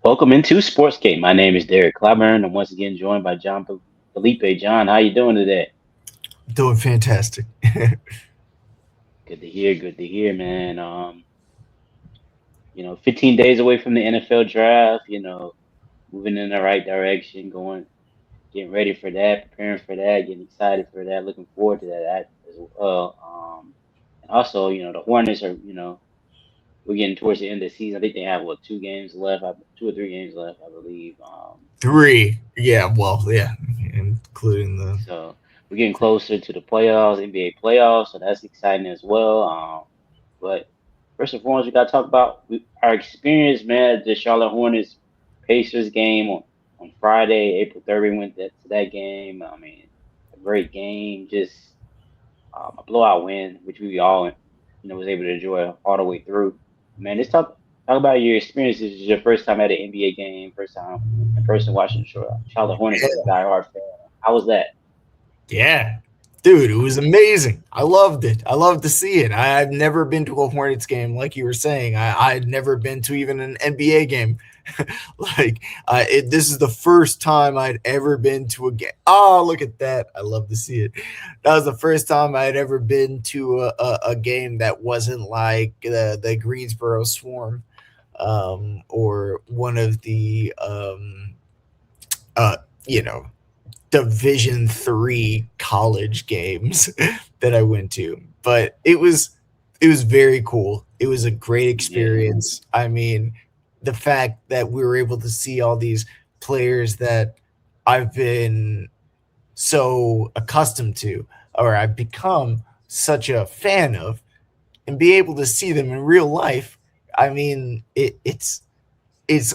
Welcome into Sportscape. My name is Derek Claburn. I'm once again joined by John Felipe. John, how you doing today? Doing fantastic. Good to hear. Good to hear, man. 15 days away from the NFL draft. Moving in the right direction. Getting ready for that, preparing for that, getting excited for that, looking forward to that as well. And also, the Hornets are. We're getting towards the end of the season. I think they have what 2 games left, 2 or 3 games left, I believe. Three. Yeah, well, yeah, including the. So we're getting closer to the playoffs, NBA playoffs, so that's exciting as well. But first and foremost, we got to talk about our experience, man, at the Charlotte Hornets Pacers game on Friday, April 3rd. We went to that game. I mean, a great game, just a blowout win, which we all, was able to enjoy all the way through. Man, let's talk about your experiences. This is your first time at an NBA game, first time in person watching Charlotte Hornets as a diehard fan. How was that? Yeah, dude, it was amazing. I loved it. I loved to see it. I've never been to a Hornets game, like you were saying. I'd never been to even an NBA game. This is the first time I'd ever been to a game. Oh, look at that! I love to see it. That was the first time I'd ever been to a game that wasn't like the Greensboro Swarm, or one of the uh, you know Division 3 college games that I went to. But it was very cool. It was a great Yeah, experience. I mean, the fact that we were able to see all these players that I've been so accustomed to, or I've become such a fan of, and be able to see them in real life. I mean, it's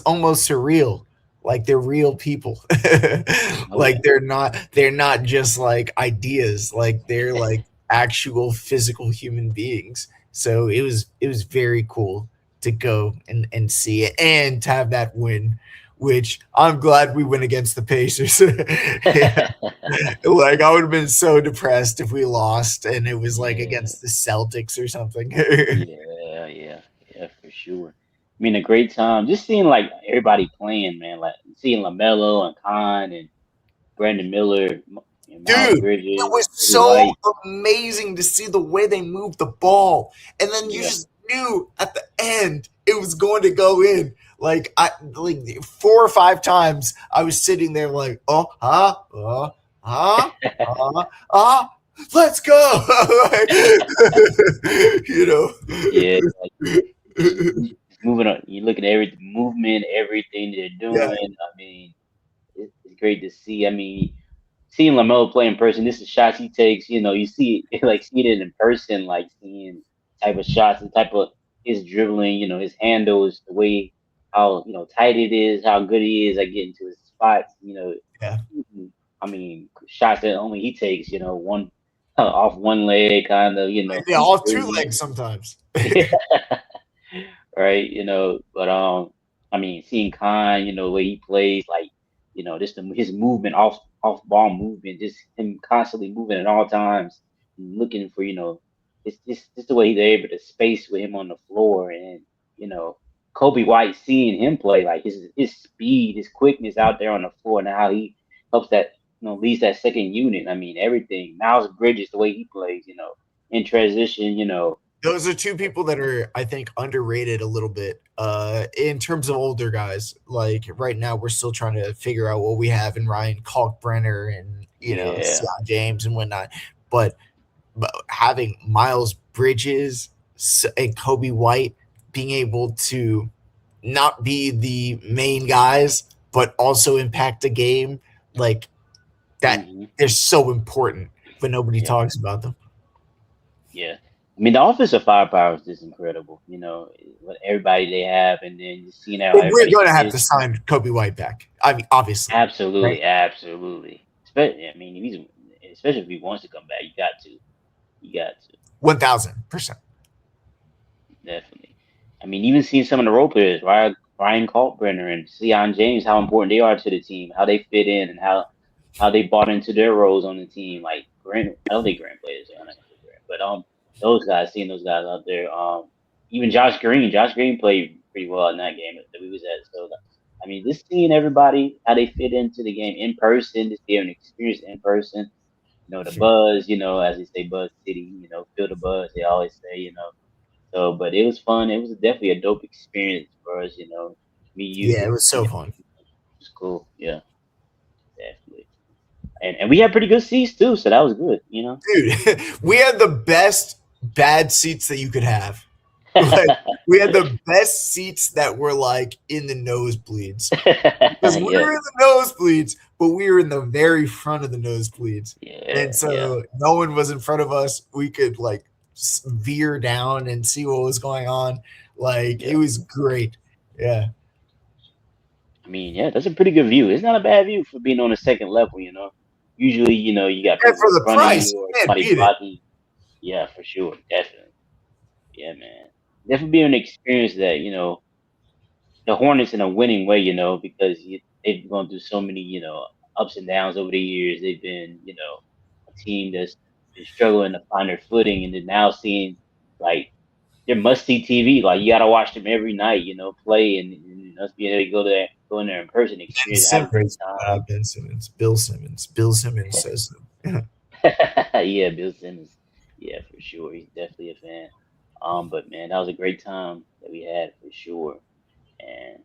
almost surreal, like they're real people. oh Like yeah, they're not just like ideas, like they're like actual physical human beings. So it was very cool to go and see it and to have that win, which I'm glad we went against the Pacers. Yeah. Like I would have been so depressed if we lost and it was like yeah, against the Celtics or something. yeah, for sure. I mean, a great time. Just seeing like everybody playing, man. Like seeing Lamelo and Khan and Brandon Miller, and Miles Dude, it Bridges, was Kobe so White. amazing to see the way they moved the ball. And then you Yeah, just knew at the end it was going to go in. Like 4 or 5 times I was sitting there like, oh, huh, uh, let's go. you know. yeah. Like just moving on. You look at every movement, everything they're Yeah. doing. I mean, it's great to see. I mean, seeing Lamelo play in person, this is shots he takes. You see like seeing it in person, like seeing type of shots, the type of his dribbling. His handles, the way how tight it is, how good he is at getting to his spots. Yeah. I mean, shots that only he takes. One off one leg, kind of. Yeah, He's all two crazy. legs sometimes. Right? But I mean, seeing Khan, the way he plays, like, just his movement, off ball movement, just him constantly moving at all times, looking for, it's just the way he's able to space with him on the floor, and you know, Kobe White seeing him play, like his speed, his quickness out there on the floor, and how he helps that, leads that second unit. I mean, everything. Miles Bridges, the way he plays, in transition, Those are two people that are, I think, underrated a little bit in terms of older guys. Like right now, we're still trying to figure out what we have in Ryan Kalkbrenner and yeah. Sion James and whatnot. But, having Miles Bridges and Kobe White being able to not be the main guys, but also impact the game, like that, Hmm. they're so important, but nobody Yeah. talks about them. Yeah. I mean, the offensive firepower is just incredible. What everybody they have, and then just seeing how But we're everybody going to have to fits. sign Kobe White back. I mean, obviously, right? Absolutely, absolutely. Especially, I mean, especially if he wants to come back, you got to. You got to 1,000%. definitely. I mean, even seeing some of the role players, Ryan Kalkbrenner and Sion James, how important they are to the team, how they fit in, and how they bought into their roles on the team. Like Grant, I don't think Grant players. I'm not gonna say Grant, but those guys, seeing those guys out there. Even Josh Green. Josh Green played pretty well in that game that we was at. So I mean, just seeing everybody how they fit into the game in person, just being an experience in person. The buzz. As they say, Buzz City. Feel the buzz. They always say. So, but it was fun. It was definitely a dope experience for us. Me, you, Yeah, it was so and fun. it was cool. Yeah, definitely. And we had pretty good seats too, so that was good. Dude, we had the best bad seats that you could have. Like, we had the best seats that were like in the nosebleeds because we Yeah, were in the nosebleeds, but we were in the very front of the nosebleeds, yeah, and yeah, so no one was in front of us. We could like veer down and see what was going on. Like, it yeah. was great. Yeah, I mean, yeah, that's a pretty good view. It's not a bad view for being on the second level. Usually, you got and people for in the front of price, you or you can't somebody beat it. blocking. Yeah, for sure, definitely. Yeah, man. Definitely be an experience that the Hornets in a winning way. Because they've gone through so many ups and downs over the years. They've been a team that's been struggling to find their footing, and then now seeing like they're must see TV. Like you gotta watch them every night, play and us being able to go in there in person, Ben experience, have a great Simmons, Ben Simmons, Bill Simmons, Bill Simmons time. says so. Yeah, Bill Simmons. Yeah, for sure. He's definitely a fan. But man, that was a great time that we had for sure. And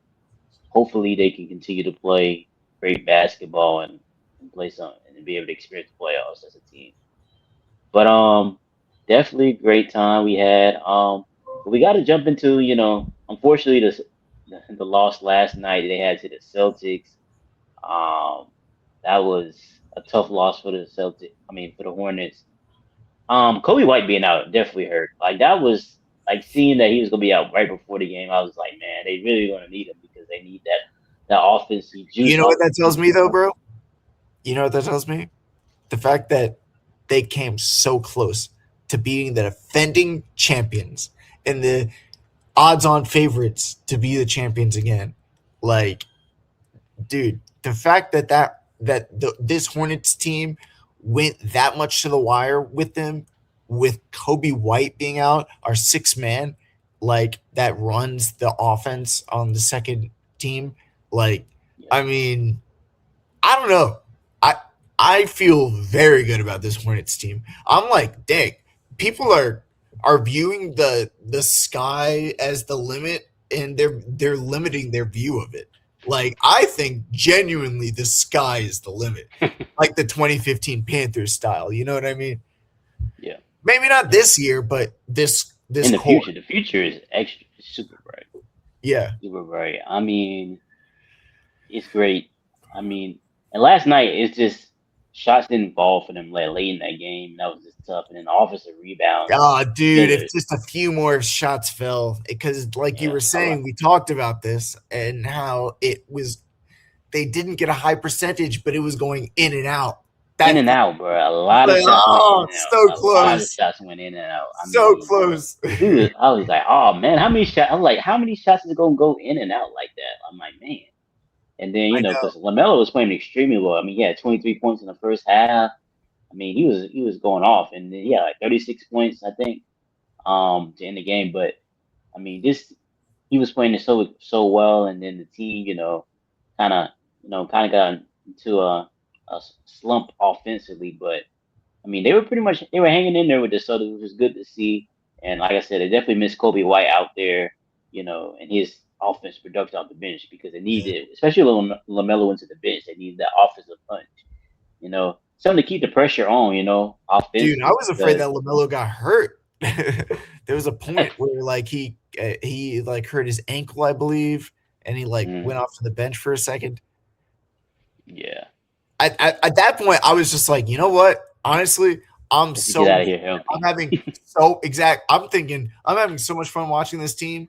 hopefully they can continue to play great basketball and play some and be able to experience the playoffs as a team. But definitely great time we had. But we got to jump into unfortunately the loss last night they had to the Celtics. Um, that was a tough loss for the Celtics. I mean for the Hornets. Kobe White being out definitely hurt. Like that was like seeing that he was gonna be out right before the game. I was like, man, they really gonna need him because they need that offensive You juice know off what that the tells bench. me though, bro? You know what that tells me? The fact that they came so close to beating the defending champions and the odds-on favorites to be the champions again. Like, dude, the fact that this Hornets team went that much to the wire with them, with Kobe White being out, our sixth man, like that runs the offense on the second team. Like, Yeah. I mean, I don't know. I I feel very good about this Hornets team. I'm like, dang, people are viewing the sky as the limit, and they're limiting their view of it. Like, I think genuinely the sky is the limit, like the 2015 Panthers style. You know what I mean? Yeah. Maybe not Yeah. this year, but this In core. the future is extra super bright. Yeah. Super bright. I mean, it's great. I mean, and last night it's just shots didn't fall for them late in that game. That was just tough. And then the offensive rebounds. Oh, dude, if Together. just a few more shots fell, because like you Yeah, were a lot. saying, we talked about this and how it was they didn't get a high percentage, but it was going in and out. In That and out, bro. A lot of like, shots went in oh, and so out. A lot of close, shots went in and out. I so mean, close. I was like, oh man, how many shots? I'm like, how many shots is gonna go in and out like that? I'm like, man. And then I know, because Lamelo was playing extremely well. I mean, he had 23 points in the first half. I mean, he was going off, and then, yeah, like 36 points, I think, to end the game. But I mean, this he was playing it so well, and then the team, kind of, kind of got into a slump offensively. But I mean, they were hanging in there with the Celtics, which was good to see. And like I said, they definitely missed Kobe White out there, and his offense production off the bench because they yeah. needed, especially when Lamelo went to the bench, they needed that offensive punch. Something to keep the pressure on, Dude, I offensively was afraid because that Lamelo got hurt. There was a point where like he like hurt his ankle, I believe, and he like mm, went off to the bench for a second. yeah, At that point, I was just like, you know what? Honestly, I'm just to get so out of here I'm healthy. having so exact. I'm thinking I'm having so much fun watching this team.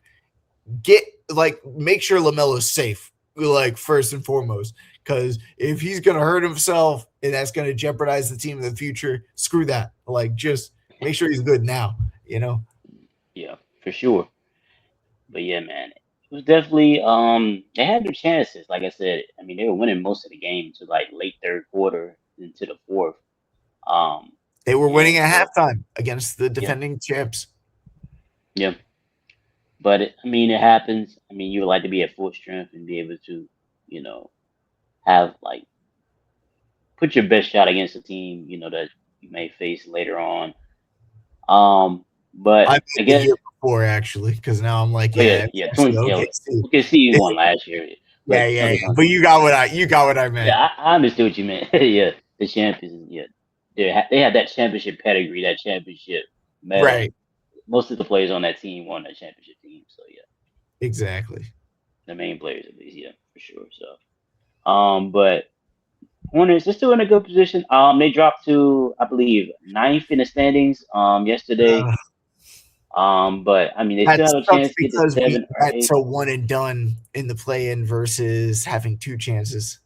Get like make sure Lamelo's safe, like first and foremost, because if he's gonna hurt himself and that's gonna jeopardize the team in the future, screw that. Like just make sure he's good now. You know. Yeah, for sure. But yeah, man, it was definitely they had their chances. Like I said, I mean they were winning most of the game to like late third quarter into the fourth. Um, They were winning and at so halftime against the yeah, defending champs. yeah, But I mean, it happens. I mean, you would like to be at full strength and be able to, you know, have like put your best shot against a team, that you may face later on. Um, but I meant I the guess, year before actually, because now I'm like, oh yeah, yeah, yeah, it's 20, actually yeah, OKC. OKC won last year, Yeah, but yeah, yeah. Celtics. But you got what I meant. Yeah, I understood what you meant. Yeah, the champions. Yeah, they had that championship pedigree, that championship medal. Right. Most of the players on that team won that championship team. So yeah, Exactly. the main players at least. Yeah, for sure. So but Hornets they're still in a good position. They dropped to I believe ninth in the standings yesterday. Uh, But I mean they that still have a sucks chance to get to because we seven or got eight. to one and done in the play-in versus having two chances,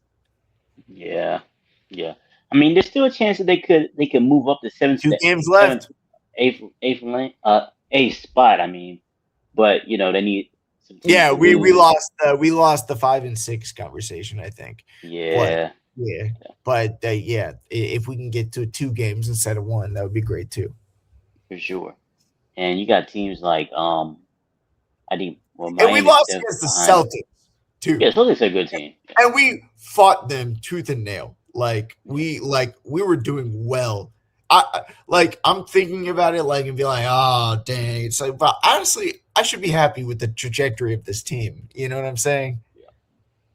Yeah, yeah. I mean, there's still a chance that they could move up to two games seventh, left. eighth lane, eighth spot. I mean, but they need some teams Yeah, to we lose. lost the 5 and 6 conversation, I think. But Yeah, yeah, but yeah, if we can get to 2 games instead of one, that would be great too. for sure. And you got teams like I think And we Miami's lost still against the behind. Celtics too, Yeah, Celtics are a good team. and we fought them tooth and nail. Yeah, We were doing well. I'm thinking about it like and be like, oh dang. It's like, but honestly, I should be happy with the trajectory of this team. You know what I'm saying? yeah,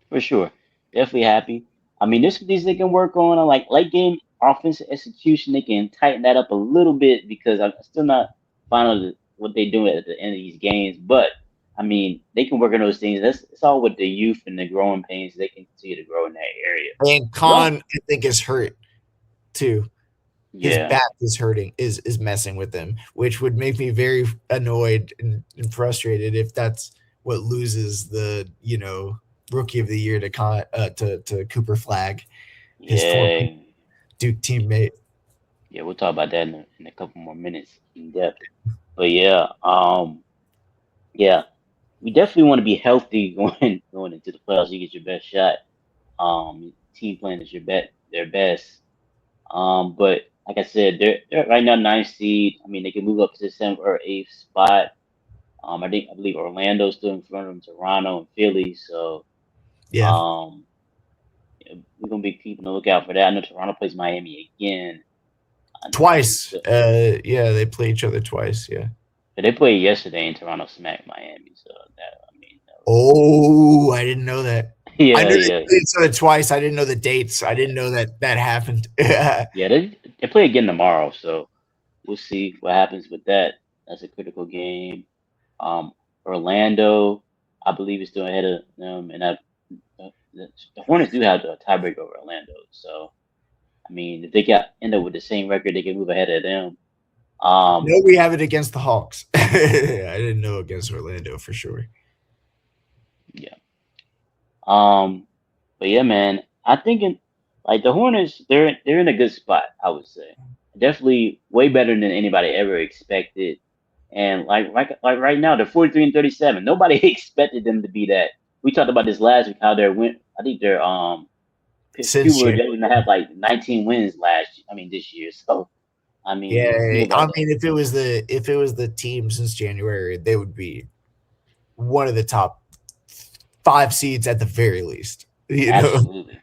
for sure. Definitely happy. I mean, there's things they can work on, like late game offensive execution. They can tighten that up a little bit because I'm still not finding what they do at the end of these games. But I mean, they can work on those things. That's it's all with the youth and the growing pains. They can continue to grow in that area. And Well, Khan, I think, is hurt too. His yeah, back is hurting, is messing with him, which would make me very annoyed and frustrated if that's what loses the rookie of the year to to Cooper Flagg, his former yeah, Duke teammate. yeah. We'll talk about that in a couple more minutes in depth. But yeah, yeah, we definitely want to be healthy going into the playoffs. You get your best shot. Team playing is their best. But like I said, they're right now ninth seed. I mean, they can move up to the seventh or eighth spot. I believe Orlando's still in front of them, Toronto and Philly. So Yeah, um, yeah, we're gonna be keeping a lookout for that. I know Toronto plays Miami again. twice. So, Yeah, they play each other twice. Yeah. but they played yesterday, and Toronto smacked Miami. So that I mean, Oh, I didn't know that. I yeah, knew they yeah, played each other twice. I didn't know the dates. I didn't know that happened. yeah. They play again tomorrow. So we'll see what happens with that. That's a critical game. Um, Orlando, I believe, is still ahead of them, and the Hornets do have a tiebreaker over Orlando. So, I mean, if they got end up with the same record, they can move ahead of them. Um, No, we have it against the Hawks. I didn't know against Orlando for sure. yeah. Um, but yeah, man, I think like the Hornets, they're in a good spot. I would say definitely way better than anybody ever expected. And like right now, they're 43-37. Nobody expected them to be that. We talked about this last week. How they're win. I think they're Since people were January. going to have like 19 wins I mean, this year. So I mean, think Yeah, about I that. mean, if it was the team since January, they would be one of the top 5 seeds at the very least. You know? Absolutely,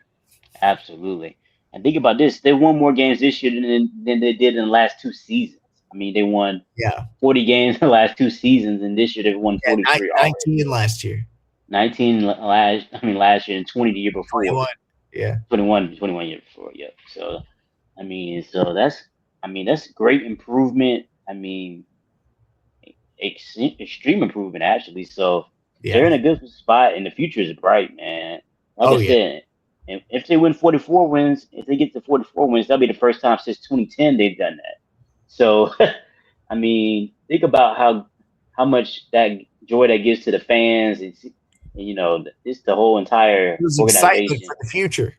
absolutely. And think about this: they won more games this year than they did in the last two seasons. I mean, they won Yeah, 40 games in the last two seasons, and this year they've won yeah. 43 already. 19 last year, 19 last year and 20 the year before. 21. Yeah, 21 year before. Yep. So I mean, that's great improvement. I mean, extreme improvement actually. So they're yeah. in a good spot, and the future is bright, man. Like I Oh yeah. said, if they win 44 wins, if they get to 44 wins, that'll be the first time since 2010 they've done that. So, I mean, think about how much that joy that gives to the fans, and it's the whole entire There's excitement organization. for the future.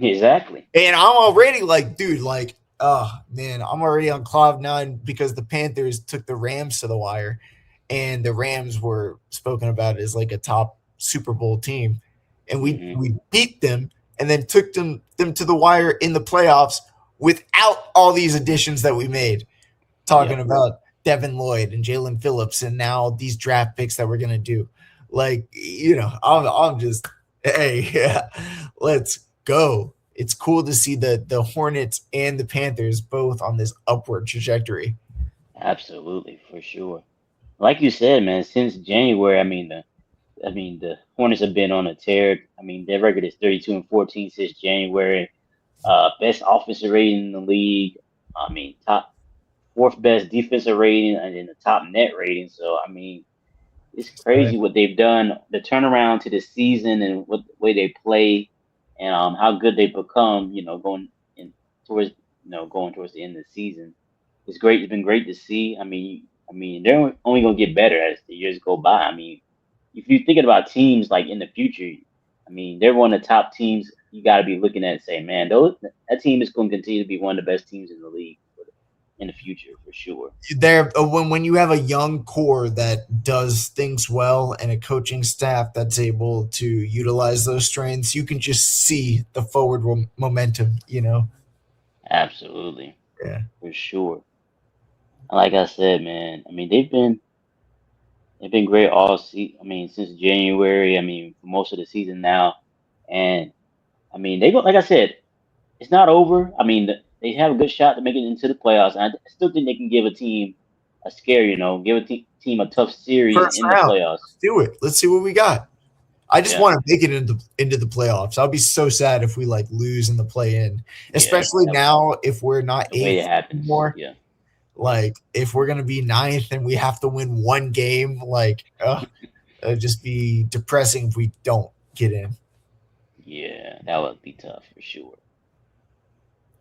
Exactly. And I'm already like, dude, like, oh man, I'm already on cloud 9 because the Panthers took the Rams to the wire, and the Rams were spoken about as like a top Super Bowl team, and Hmm. we beat them, and then took them to the wire in the playoffs without all these additions that we made. Yeah. Talking about Devin Lloyd and Jalen Phillips, and now these draft picks that we're gonna do. Like, I'm just, hey, yeah, let's go. It's cool to see the Hornets and the Panthers both on this upward trajectory. Absolutely, for sure. Like you said, man, since January, the Hornets have been on a tear. I mean, their record is 32-14 since January. Best offensive rating in the league. I mean, top fourth best defensive rating and then the top net rating. So I mean, it's Right. crazy what they've done. The turnaround to the season and what the way they play and how good they become. Going in towards going towards the end of the season. It's great. It's been great to see. I mean, they're only gonna get better as the years go by. I mean, if you're thinking about teams like in the future, I mean, they're one of the top teams. You got to be looking at and say, man, that team is going to continue to be one of the best teams in the league in the future for sure. There, when you have a young core that does things well and a coaching staff that's able to utilize those strengths, you can just see the forward momentum. Absolutely, Yeah. for sure. Like I said, man, I mean, they've been great all I mean, since January. I mean, for most of the season now, and I mean, they go like I said, it's not over. I mean, they have a good shot to make it into the playoffs, and I still think they can give a team a scare. Give a team a tough series First in the round. playoffs. Let's do it. Let's see what we got. I just Yeah, want to make it into the playoffs. I'll be so sad if we like lose in the play in, yeah, especially now if we're not the way it eighth happens. anymore. Yeah, yeah, Like if we're gonna be ninth and we have to win one game, like it'd just be depressing if we don't get in. yeah. That would be tough for sure.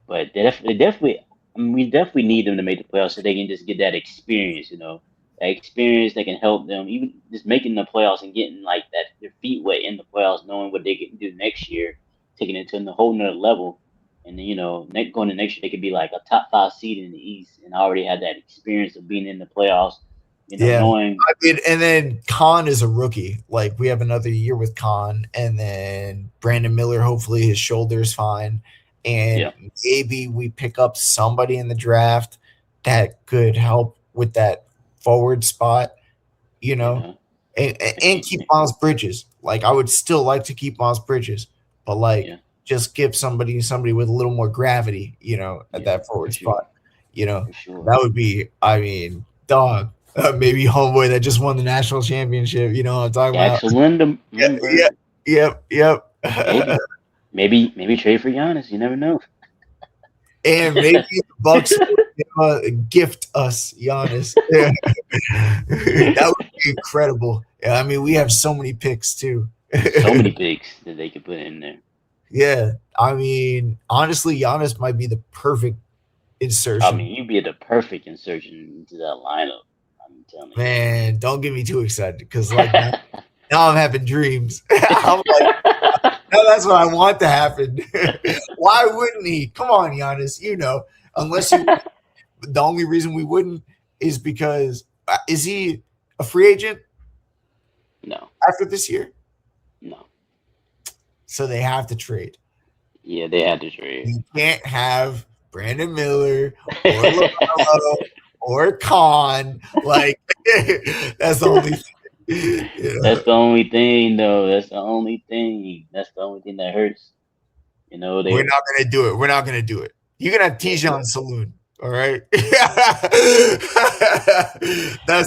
But they definitely, I mean, we definitely need them to make the playoffs so they can just get that experience. That experience that can help them even just making the playoffs and getting like that their feet wet in the playoffs, knowing what they can do next year, taking it to a whole nother level. And then going to next year, they could be like a top five seed in the East and already have that experience of being in the playoffs. Yeah. Knowing, I mean, and then Khan is a rookie. Like we have another year with Khan, and then Brandon Miller. Hopefully, his shoulder is fine, and yeah, maybe we pick up somebody in the draft that could help with that forward spot. You know, yeah, and maybe, keep Miles Bridges. Like I would still like to keep Miles Bridges, but like yeah, just give somebody with a little more gravity. At yeah, that for forward sure, spot. for sure. That would be. I mean, dog. Maybe homeboy that just won the national championship. You know what I'm talking about? Axel Yeah, yeah, Lindbergh, yep. maybe. Maybe trade for Giannis. You never know. And maybe the Bucks gift us Giannis. Yeah. That would be incredible. Yeah, I mean, we have so many picks too. So many picks that they could put in there. Yeah, I mean, honestly, Giannis might be the perfect I insertion. mean, you'd be the perfect insertion into that lineup. I'm telling Man, don't get me too excited because like now I'm having dreams. I'm like, no, that's what I want to happen. Why wouldn't he? Come on, Giannis. Unless you, the only reason we wouldn't is because is he a free agent no, after this year? no. So they have to trade. Yeah, they had to trade. You can't have Brandon Miller or LaMelo or Khan. Like that's the only thing. That's the only thing, though. That's the only thing. That's the only thing that hurts. We're They. not gonna do it. We're not gonna do it. You can have Yeah, Tijon Saloon. All right. That's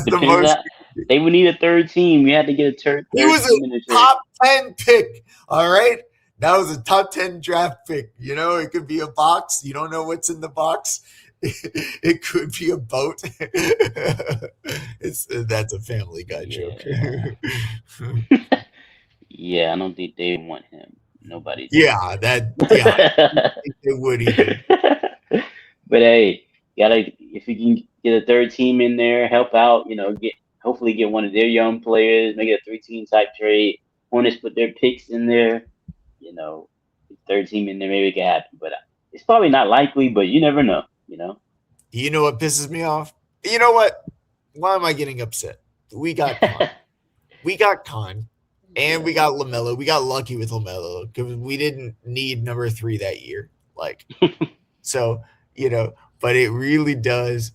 the depends most. on. They would need a third team. We had to get a He third was team in the a trade. top 10 pick. All right. That was a top 10 draft pick. It could be a box. You don't know what's in the box. It could be a boat. That's a Family Guy joke. Yeah. Yeah, I don't think they want him. Nobody does. Yeah, I don't think they would either. But hey, gotta if you can get a third team in there, help out. Get hopefully get one of their young players, make it a three-team type trade. Hornets put their picks in there. You know, third team in there, maybe it can happen. But it's probably not likely. But you never know. You know what pisses me off? You know what? Why am I getting upset? We got Khan. We got Khan. And Yeah. we got LaMelo. We got lucky with LaMelo because we didn't need number 3 that year. Like, so, but it really does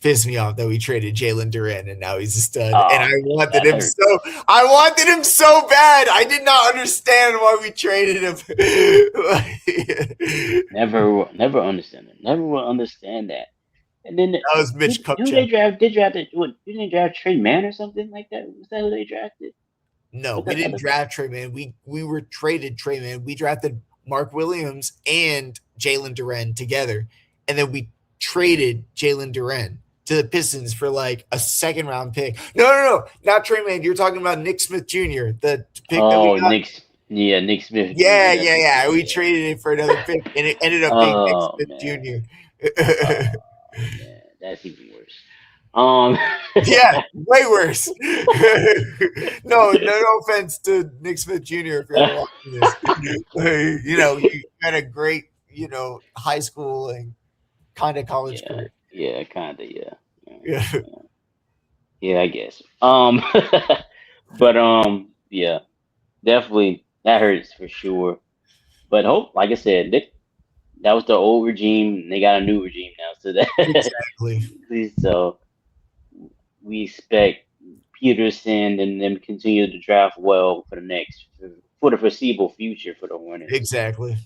pissed me off that we traded Jalen Duran and now he's a stud. And Oh man, that hurt. I wanted him so bad. I did not understand why we traded him. That Never understand it. Never will understand that. And then was Mitch who they Kupchak. draft? They drafted what? Didn't they draft Trey Mann or something like that? Was that who they drafted? No, What we that didn't other guy? draft Trey Man. We were traded Trey Man. We drafted Mark Williams and Jalen Duren together, and then we traded Jalen Duren to the Pistons for like a second round pick. No, not Trey Man. You're talking about Nick Smith Jr., the pick that we Oh, got. Yeah, Nick Smith Yeah, Jr. That's yeah, what it yeah. is. We Yeah. traded it for another pick, and it ended up being Nick Oh Smith man. Jr. Oh man, that's even worse. Um. Yeah, way worse. No offense to Nick Smith Jr. if you're ever watching this. You had a great, high school and kind of college Yeah, career. yeah, kinda, yeah. Yeah, Yeah, yeah, I guess. But yeah, definitely that hurts for sure. But hope, like I said, that was the old regime. And they got a new regime now, so that exactly. so we expect Peterson and them continue to draft well for the foreseeable future for the Hornets. Exactly.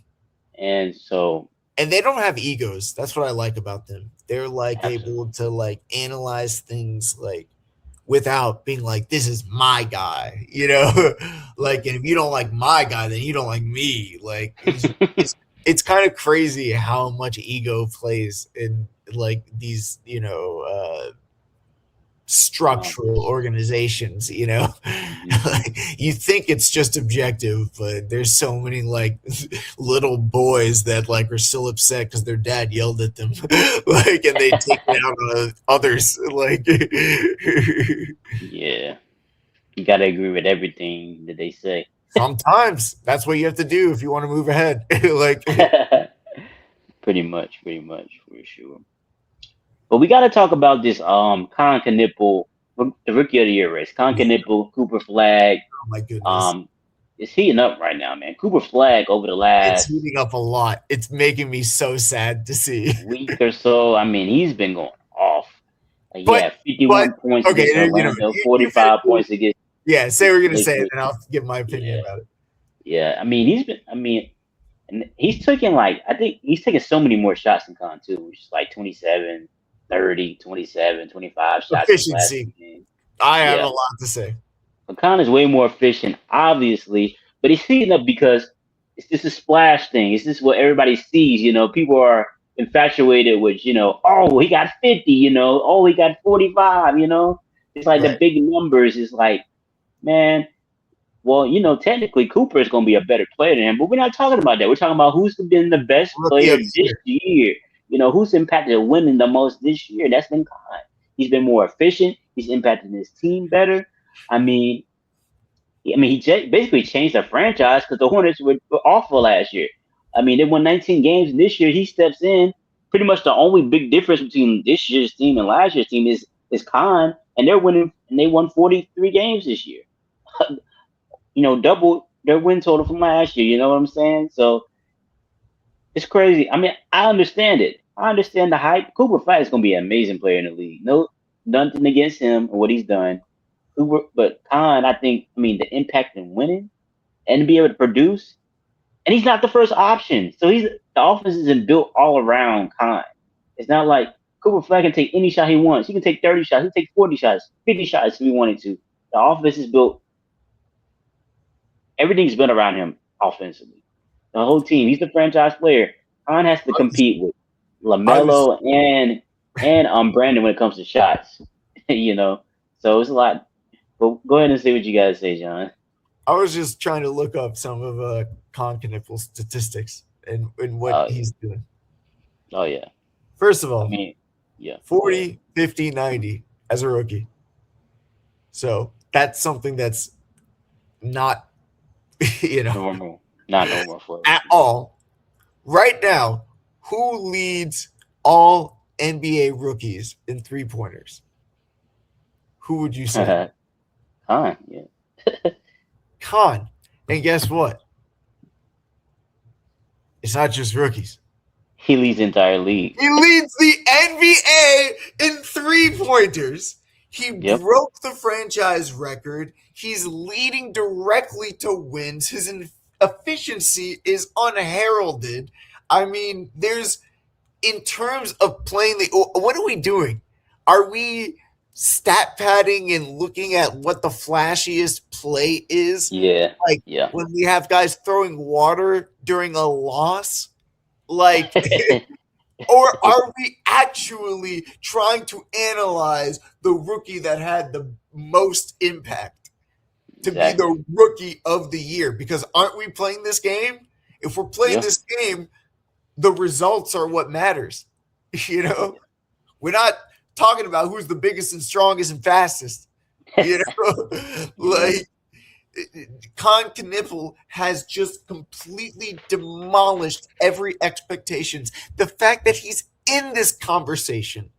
And so, And they don't have egos. That's what I like about them. They're like able absolutely, to like analyze things like without being like, this is my guy, like, and if you don't like my guy, then you don't like me. Like, it's kind of crazy how much ego plays in like these, structural for sure. organizations. Hmm. Like, you think it's just objective, but there's so many like little boys that like are still upset because their dad yelled at them, like, and they take it out on others, like. Yeah, you got to agree with everything that they say. Sometimes that's what you have to do if you want to move ahead. Like, Pretty much for sure. But we got to talk about this Con Knueppel, the rookie of the year race. Con yeah, Knueppel, Cooper Flag. oh my goodness. Um, it's heating up right now, man. Cooper Flag over the It's last heating up a lot. It's making me so sad to see. week or so. I mean, he's been going off. but, Yeah, but, 51 points okay, against Orlando, you finish. 45 points against Yeah, say the what we're going to say, and Lakers. then I'll give my opinion Yeah, about it. yeah. I mean, and he's taking I think he's taking so many more shots than Con too, which is like 27, 30, 27, 25 shots his last Efficiency. two games. I have a Yeah, lot to say. Khan is way more efficient, obviously, but he's heating up because it's just a splash thing. It's just what everybody sees. People are infatuated with, oh, he got 50, oh, he got 45, It's like the Right. big numbers is like, man, well, technically Cooper is going to be a better player than him, but we're not talking about that. We're talking about who's been the best Rookie player of the this year. year. Who's impacted winning the most this year. That's been Khan. He's been more efficient. He's impacted his team better. I mean, he basically changed the franchise because the Hornets were awful last year. I mean, they won 19 games, and this year he steps in. Pretty much the only big difference between this year's team and last year's team is Khan, and they're winning, and they won 43 games this year. Double their win total from last year. You know what I'm saying? So it's crazy. I mean, I understand it. I understand the hype. Cooper Flag is going to be an amazing player in the league. No, nothing against him or what he's done. But Khan, I think, the impact in winning and to be able to produce, and he's not the first option. So the offense isn't built all around Khan. It's not like Cooper Flag can take any shot he wants. He can take 30 shots. He can take 40 shots, 50 shots if he wanted to. The offense is built. Everything's built around him offensively. The whole team. He's the franchise player. Khan has to I was, compete with I was, Lamelo and Brandon when it comes to shots. So it's a lot. But go ahead and say what you gotta say, John. I was just trying to look up some of Con Knippel's statistics and what Oh yeah. he's doing. Oh yeah. First of I all, mean, yeah. Go ahead. 40, 50, 90 as a rookie. So that's something that's not, you know, Normal. Not normal for a at rookie. all. Right now, who leads all NBA rookies in 3-pointers? Who would you say? Khan, yeah. Con. And guess what? It's not just rookies. He leads the entire league. He leads the NBA in three-pointers. He Yep. broke the franchise record. He's leading directly to wins. His efficiency is unheralded. I mean, there's in terms of playing the what are we doing? Are we stat padding and looking at what the flashiest play is? Yeah. Like Yeah. when we have guys throwing water during a loss? Like or are we actually trying to analyze the rookie that had the most impact to be Exactly. the rookie of the year? Because aren't we playing this game? If we're playing Yeah. this game, the results are what matters. You know, we're not talking about who's the biggest and strongest and fastest. You know, Yeah. like Knueppel has just completely demolished every expectations. The fact that he's in this conversation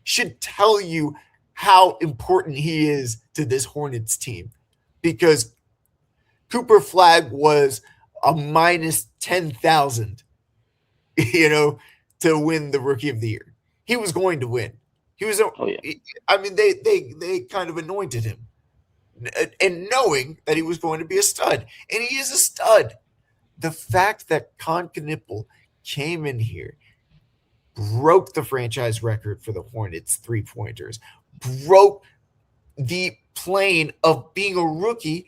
should tell you how important he is to this Hornets team, because Cooper Flagg was a minus 10,000, you know, to win the Rookie of the Year. He was going to win. He was. Oh yeah. I mean, they kind of anointed him, and knowing that he was going to be a stud, and he is a stud. The fact that Knueppel came in here, broke the franchise record for the Hornets three-pointers, broke the plane of being a rookie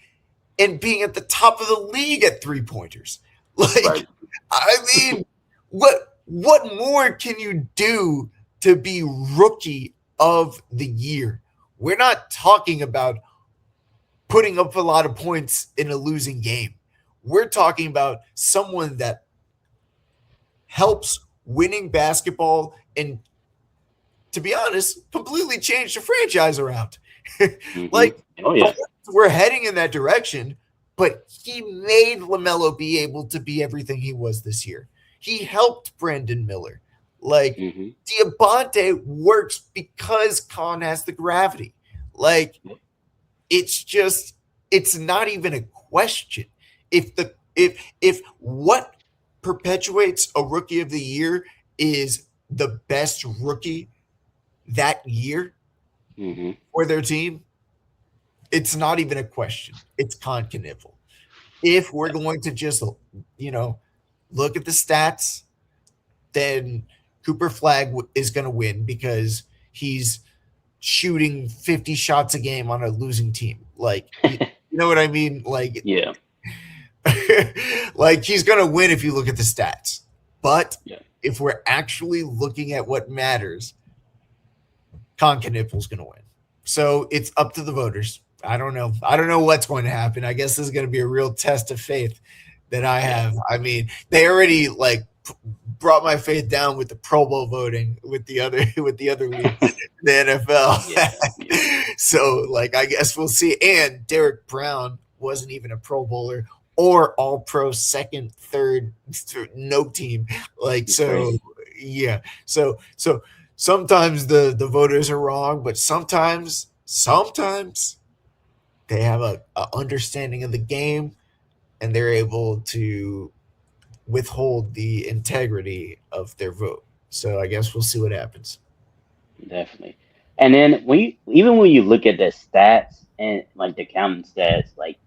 and being at the top of the league at three-pointers. Like, Right. I mean, what more can you do to be rookie of the year? We're not talking about putting up a lot of points in a losing game. We're talking about someone that helps winning basketball and, to be honest, completely change the franchise around. Hmm. Like, Oh the yeah. Hornets were heading in that direction, but he made LaMelo be able to be everything he was this year. He helped Brandon Miller. Like, Hmm. Diabate works because Khan has the gravity. Like, it's just, it's not even a question. If what perpetuates a rookie of the year is the best rookie that year Hmm. for their team, it's not even a question. It's Knueppel. If we're going to just, you know, look at the stats, then Cooper Flagg is going to win because he's shooting 50 shots a game on a losing team. Like, you know what I mean? Like, Yeah. like he's going to win if you look at the stats. But Yeah. if we're actually looking at what matters, Knueppel's going to win. So it's up to the voters. I don't know. I don't know what's going to happen. I guess this is going to be a real test of faith that I Yeah. have. I mean, they already like brought my faith down with the Pro Bowl voting with the other league, the Yeah. Yeah. NFL. So like, I guess we'll see. And Derek Brown wasn't even a Pro Bowler or All Pro second, third, no team. Like, It's so crazy. yeah. So sometimes the voters are wrong, but sometimes they have a understanding of the game and they're able to withhold the integrity of their vote. So I guess we'll see what happens. Definitely. And then even when you look at the stats and like the counting stats, like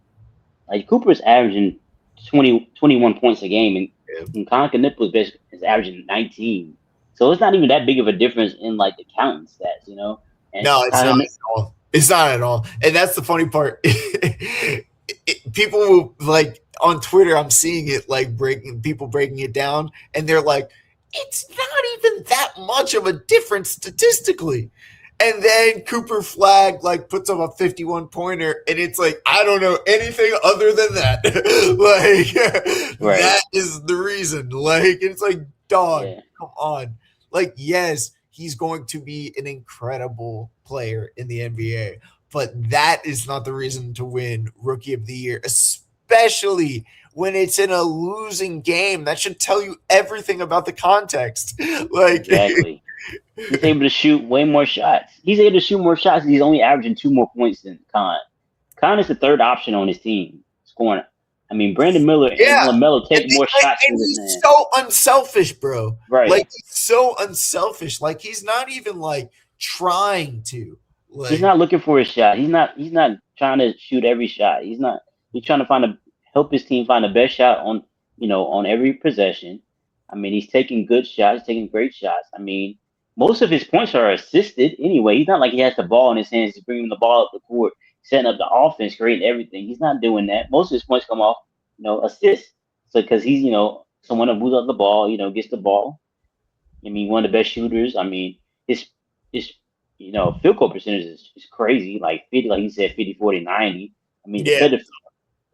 Cooper's averaging 21 points a game, Yeah. and Colin Knueppel is averaging 19. So it's not even that big of a difference in like the counting stats, you know. And No, it's not Colin, at all. It's not at all. And that's the funny part. People will like on Twitter, I'm seeing it like breaking it down, and they're like, it's not even that much of a difference statistically. And then Cooper Flagg like puts up a 51 pointer, and it's like, I don't know anything other than that. Like, right? that is the reason. Like, it's like, dog, Yeah, come on. Like, yes, he's going to be an incredible player in the NBA, but that is not the reason to win Rookie of the Year, especially when it's in a losing game. That should tell you everything about the context. Like, exactly. He's able to shoot way more shots. He's able to shoot more shots. And he's only averaging two more points than Khan. Khan is the third option on his team, scoring I mean, Brandon Miller and Yeah, LaMelo and, take more shots and with his he's hand. so unselfish, bro. Right. Like he's so unselfish. Like he's not even like trying to. He's Like not looking for a shot. He's not trying to shoot every shot. He's trying to help his team find the best shot on on every possession. I mean, he's taking good shots, taking great shots. I mean, most of his points are assisted anyway. He's not like he has the ball in his hands, he's bringing the ball up the court, setting up the offense, creating everything. He's not doing that. Most of his points come off, assists. So because he's, someone who moves up the ball, gets the ball. I mean, one of the best shooters. I mean, his field goal percentage is crazy, like 50, like he said, 50, 40, 90. I mean, yeah.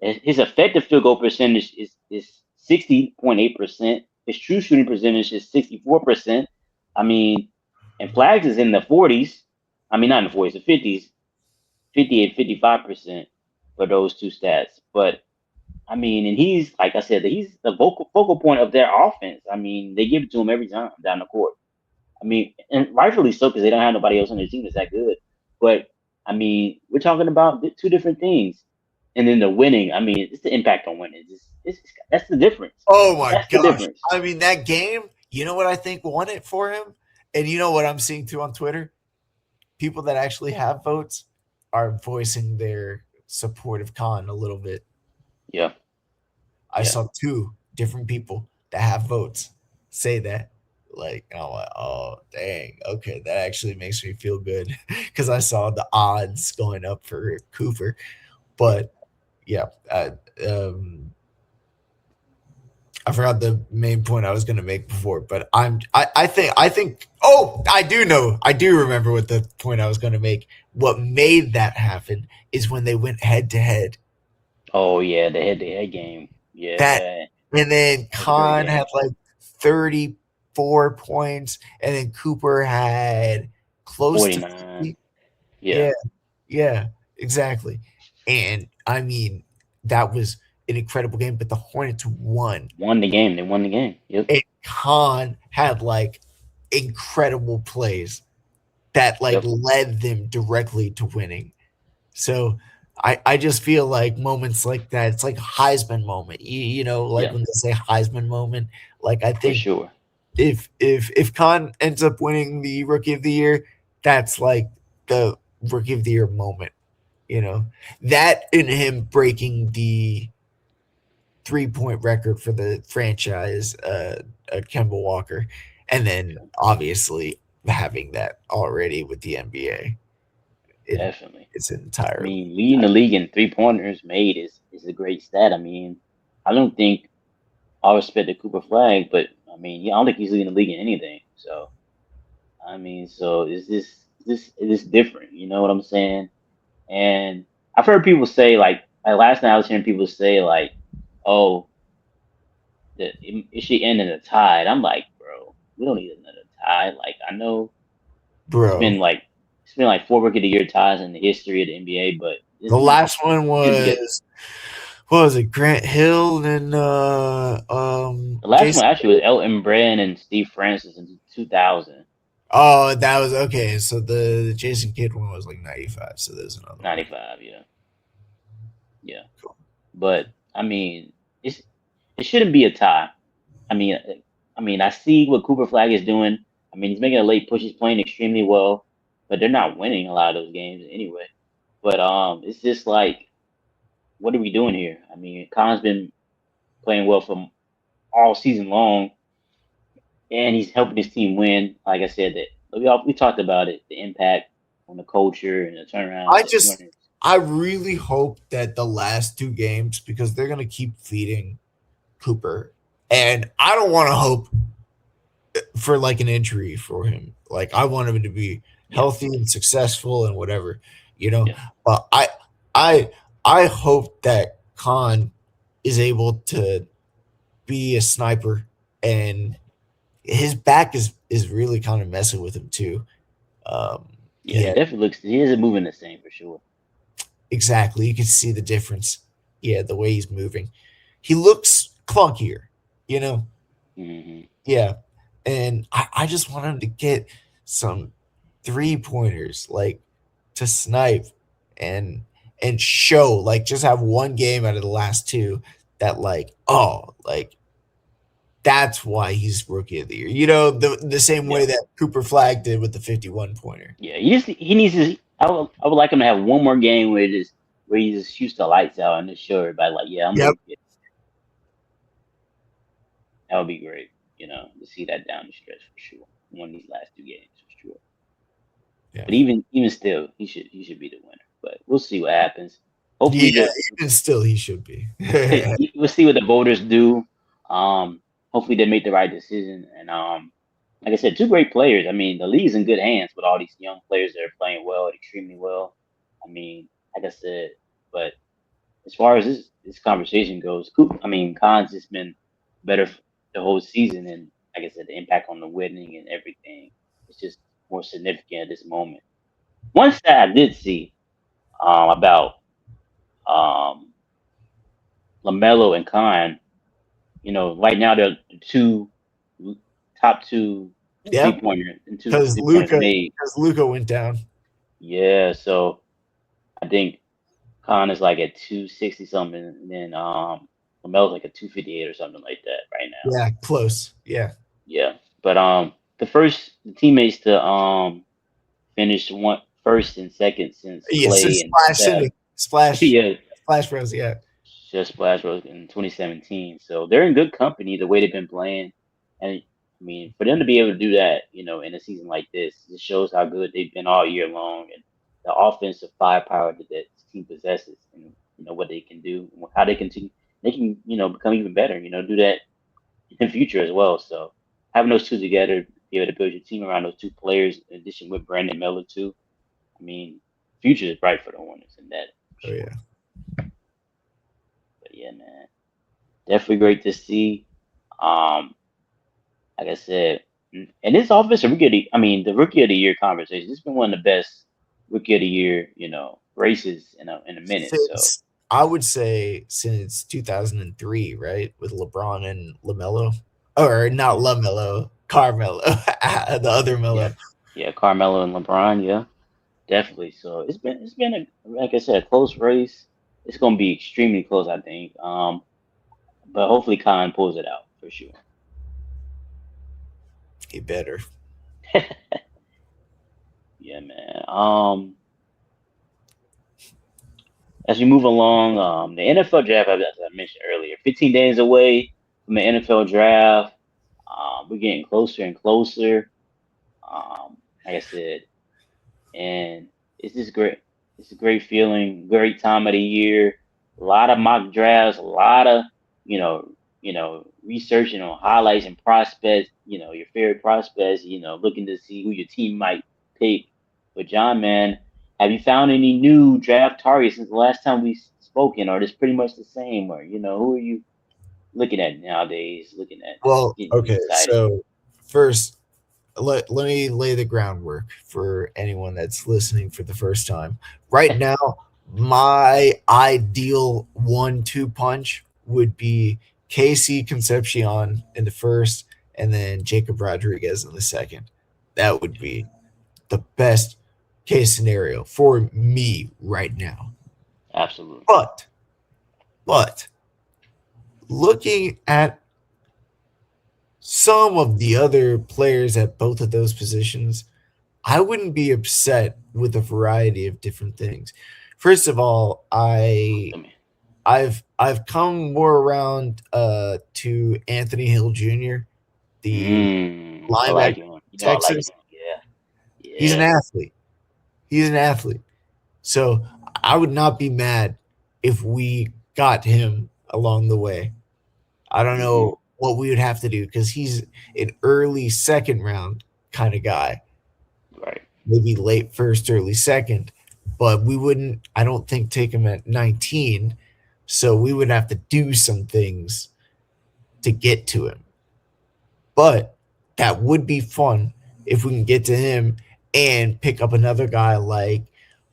his effective field goal percentage is 60.8%. His true shooting percentage is 64%. I mean, and Flags is in the 40s. I mean, not in the 40s, the 50s, 58, 55% for those two stats. But I mean, and he's like I said, he's the focal point of their offense. I mean, they give it to him every time down the court. I mean, and rightfully so because they don't have nobody else on their team that's that good. But I mean, we're talking about two different things. And then the winning, I mean, it's the impact on winning. That's the difference. Oh my That's the gosh. difference. I mean, that game, you know what I think won it for him? And you know what I'm seeing too on Twitter? People that actually have votes are voicing their support of Khan a little bit. Yeah, I yeah, saw two different people that have votes say that. Like, I'm like, oh, dang. Okay, that actually makes me feel good because I saw the odds going up for Cooper. But yeah, um, I forgot the main point I was going to make before, but I think oh, I do know. I do remember what the point I was going to make. What made that happen is when they went head to head. Oh yeah, the head-to-head game. That Yeah, and then that was a great Khan had game. like 34 points and then Cooper had close to 49. 50. Yeah, Yeah, yeah, exactly. And I mean, that was an incredible game, but the Hornets won. won the game. They won the game. Yep. And Khan had like incredible plays that like Yep. led them directly to winning. So I just feel like moments like that, it's like Heisman moment. You know, like Yeah, when they say Heisman moment, like I for think sure. if Khan ends up winning the Rookie of the Year, that's like the Rookie of the Year moment. You know, that and him breaking the 3-point record for the franchise, Kemba Walker, and then obviously having that already with the NBA in Definitely. its I entire. mean, leading the league in 3 pointers made is a great stat. I mean, I don't think all respect to Cooper Flag, but I mean, yeah, I don't think he's leading the league in anything. So I mean, so is this different? You know what I'm saying? And I've heard people say like last night I was hearing people say like, oh, it should end in a tie. And I'm like, bro, we don't need another tie. Like I know it's Bro, been like it's been like 4 Rookie of the Year ties in the history of the NBA, but the last one it shouldn't be a was what was it? Grant Hill and the last one Jason. actually was Elton Brand and Steve Francis in 2000. Oh, that was okay. So the Jason Kidd one was like 95. So there's another one. 95, yeah. Yeah. Cool. But I mean, it shouldn't be a tie. I mean, I see what Cooper Flag is doing. I mean, he's making a late push. He's playing extremely well, but they're not winning a lot of those games anyway. But it's just like, what are we doing here? I mean, Khan's been playing well from all season long, and he's helping his team win. Like I said, that we talked about it, the impact on the culture and the turnaround I of the just Hornets. I really hope that the last two games because they're gonna keep feeding Cooper, and I don't want to hope for like an injury for him. Like I want him to be Yeah, healthy and successful and whatever, you know. yeah, But I I hope that Khan is able to be a sniper and his back is really kind of messing with him too. yeah. He Yeah, definitely looks. He isn't moving the same for sure. exactly. You can see the difference. Yeah, the way he's moving. He looks clunkier, you know? Hmm. Yeah. And I just want him to get some 3 pointers, like to snipe and show, like just have one game out of the last two that like, oh, like that's why he's rookie of the year. You know, the same way Yeah, that Cooper Flagg did with the 51 pointer. yeah. He needs to. I would like him to have one more game where he just shoots the lights out and just show everybody like, yeah, I'm a Yep. rookie. That would be great. To see that down the stretch for sure. One of these last two games for sure. Yeah. But even still, he should be the winner. But we'll see what happens. Hopefully Yeah, the even still he should be. we'll see what the voters do. Hopefully they make the right decision. And like I said, two great players. I mean, the league's in good hands with all these young players that are playing well, extremely well. I mean, like I said, but as far as this conversation goes, Khan's just been better the whole season, and like I said, the impact on the winning and everything is just more significant at this moment. One stat I did see about um, Lamelo and Khan. Right now they're the top two three Yep, pointer and two because 3 pointers Luca made. because Luca went down. Yeah, so I think Khan is like at 260 something, and then Lamelo's like at 258 or something like that right now. Yeah, close. Yeah. Yeah, but the teammates to finish one first and second since Yes, Clay it's and Splash Steph. City. Splash Yeah, Splash Bros, yeah. just Splash Bros in 2017. So they're in good company the way they've been playing, and I mean for them to be able to do that, in a season like this, it shows how good they've been all year long and the offensive firepower that this team possesses, and what they can do, and how they can become even better. Do that in the future as well. So having those two together, be able to build your team around those two players, in addition with Brandon Miller too. I mean, future is bright for the Hornets in that for Oh sure. yeah. But yeah, man, definitely great to see. Um, like I said, and this offensive rookie, the rookie of the year conversation. It's been one of the best rookie of the year, races in a minute. So Since I would say since 2003, right? With LeBron and LaMelo. Or not yeah, LaMelo, Carmelo, the other yeah, Melo. yeah, Carmelo and LeBron, yeah, definitely. So it's been like I said, a close race. It's gonna be extremely close, I think. But hopefully, Khan pulls it out for sure. He better. Yeah, man. As we move along, the NFL draft, as I mentioned earlier, 15 days away from the NFL draft. We're getting closer and closer. Like I said, and it's just great. It's a great feeling, great time of the year. A lot of mock drafts, a lot of researching on highlights and prospects. Your favorite prospects. Looking to see who your team might pick. But John, man, have you found any new draft targets since the last time we spoken, or just pretty much the same? Or who are you looking at nowadays? Looking at just Well, getting you okay. excited. So first, let me lay the groundwork for anyone that's listening for the first time. Right now, my ideal 1-2 punch would be Casey Concepcion in the first and then Jacob Rodriguez in the second. That would be the best case scenario for me right now. Absolutely. But, but looking at some of the other players at both of those positions, I wouldn't be upset with a variety of different things. First of all, I mean, I've come more around to Anthony Hill Jr., the I linebacker like from him. I like Texas. him. Yeah, He's an yeah. athlete. He's an athlete. So I would not be mad if we got him along the way. I don't Hmm. know what we would have to do because he's an early second round kind of guy, Right. maybe late first, early second. But we wouldn't, I don't think, take him at 19. So we would have to do some things to get to him. But that would be fun if we can get to him and pick up another guy like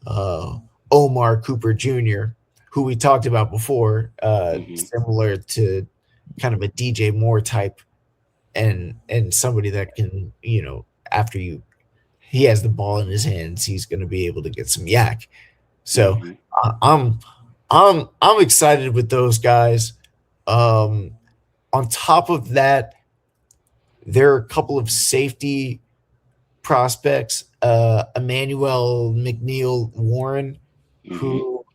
uh, Omar Cooper Jr., who we talked about before, Hmm. similar to kind of a DJ Moore type, and somebody that can, after you he has the ball in his hands, he's going to be able to get some yak. So Hmm. uh, I'm I'm excited with those guys. Um, on top of that, there are a couple of safety prospects. Emmanuel McNeil Warren, Hmm. who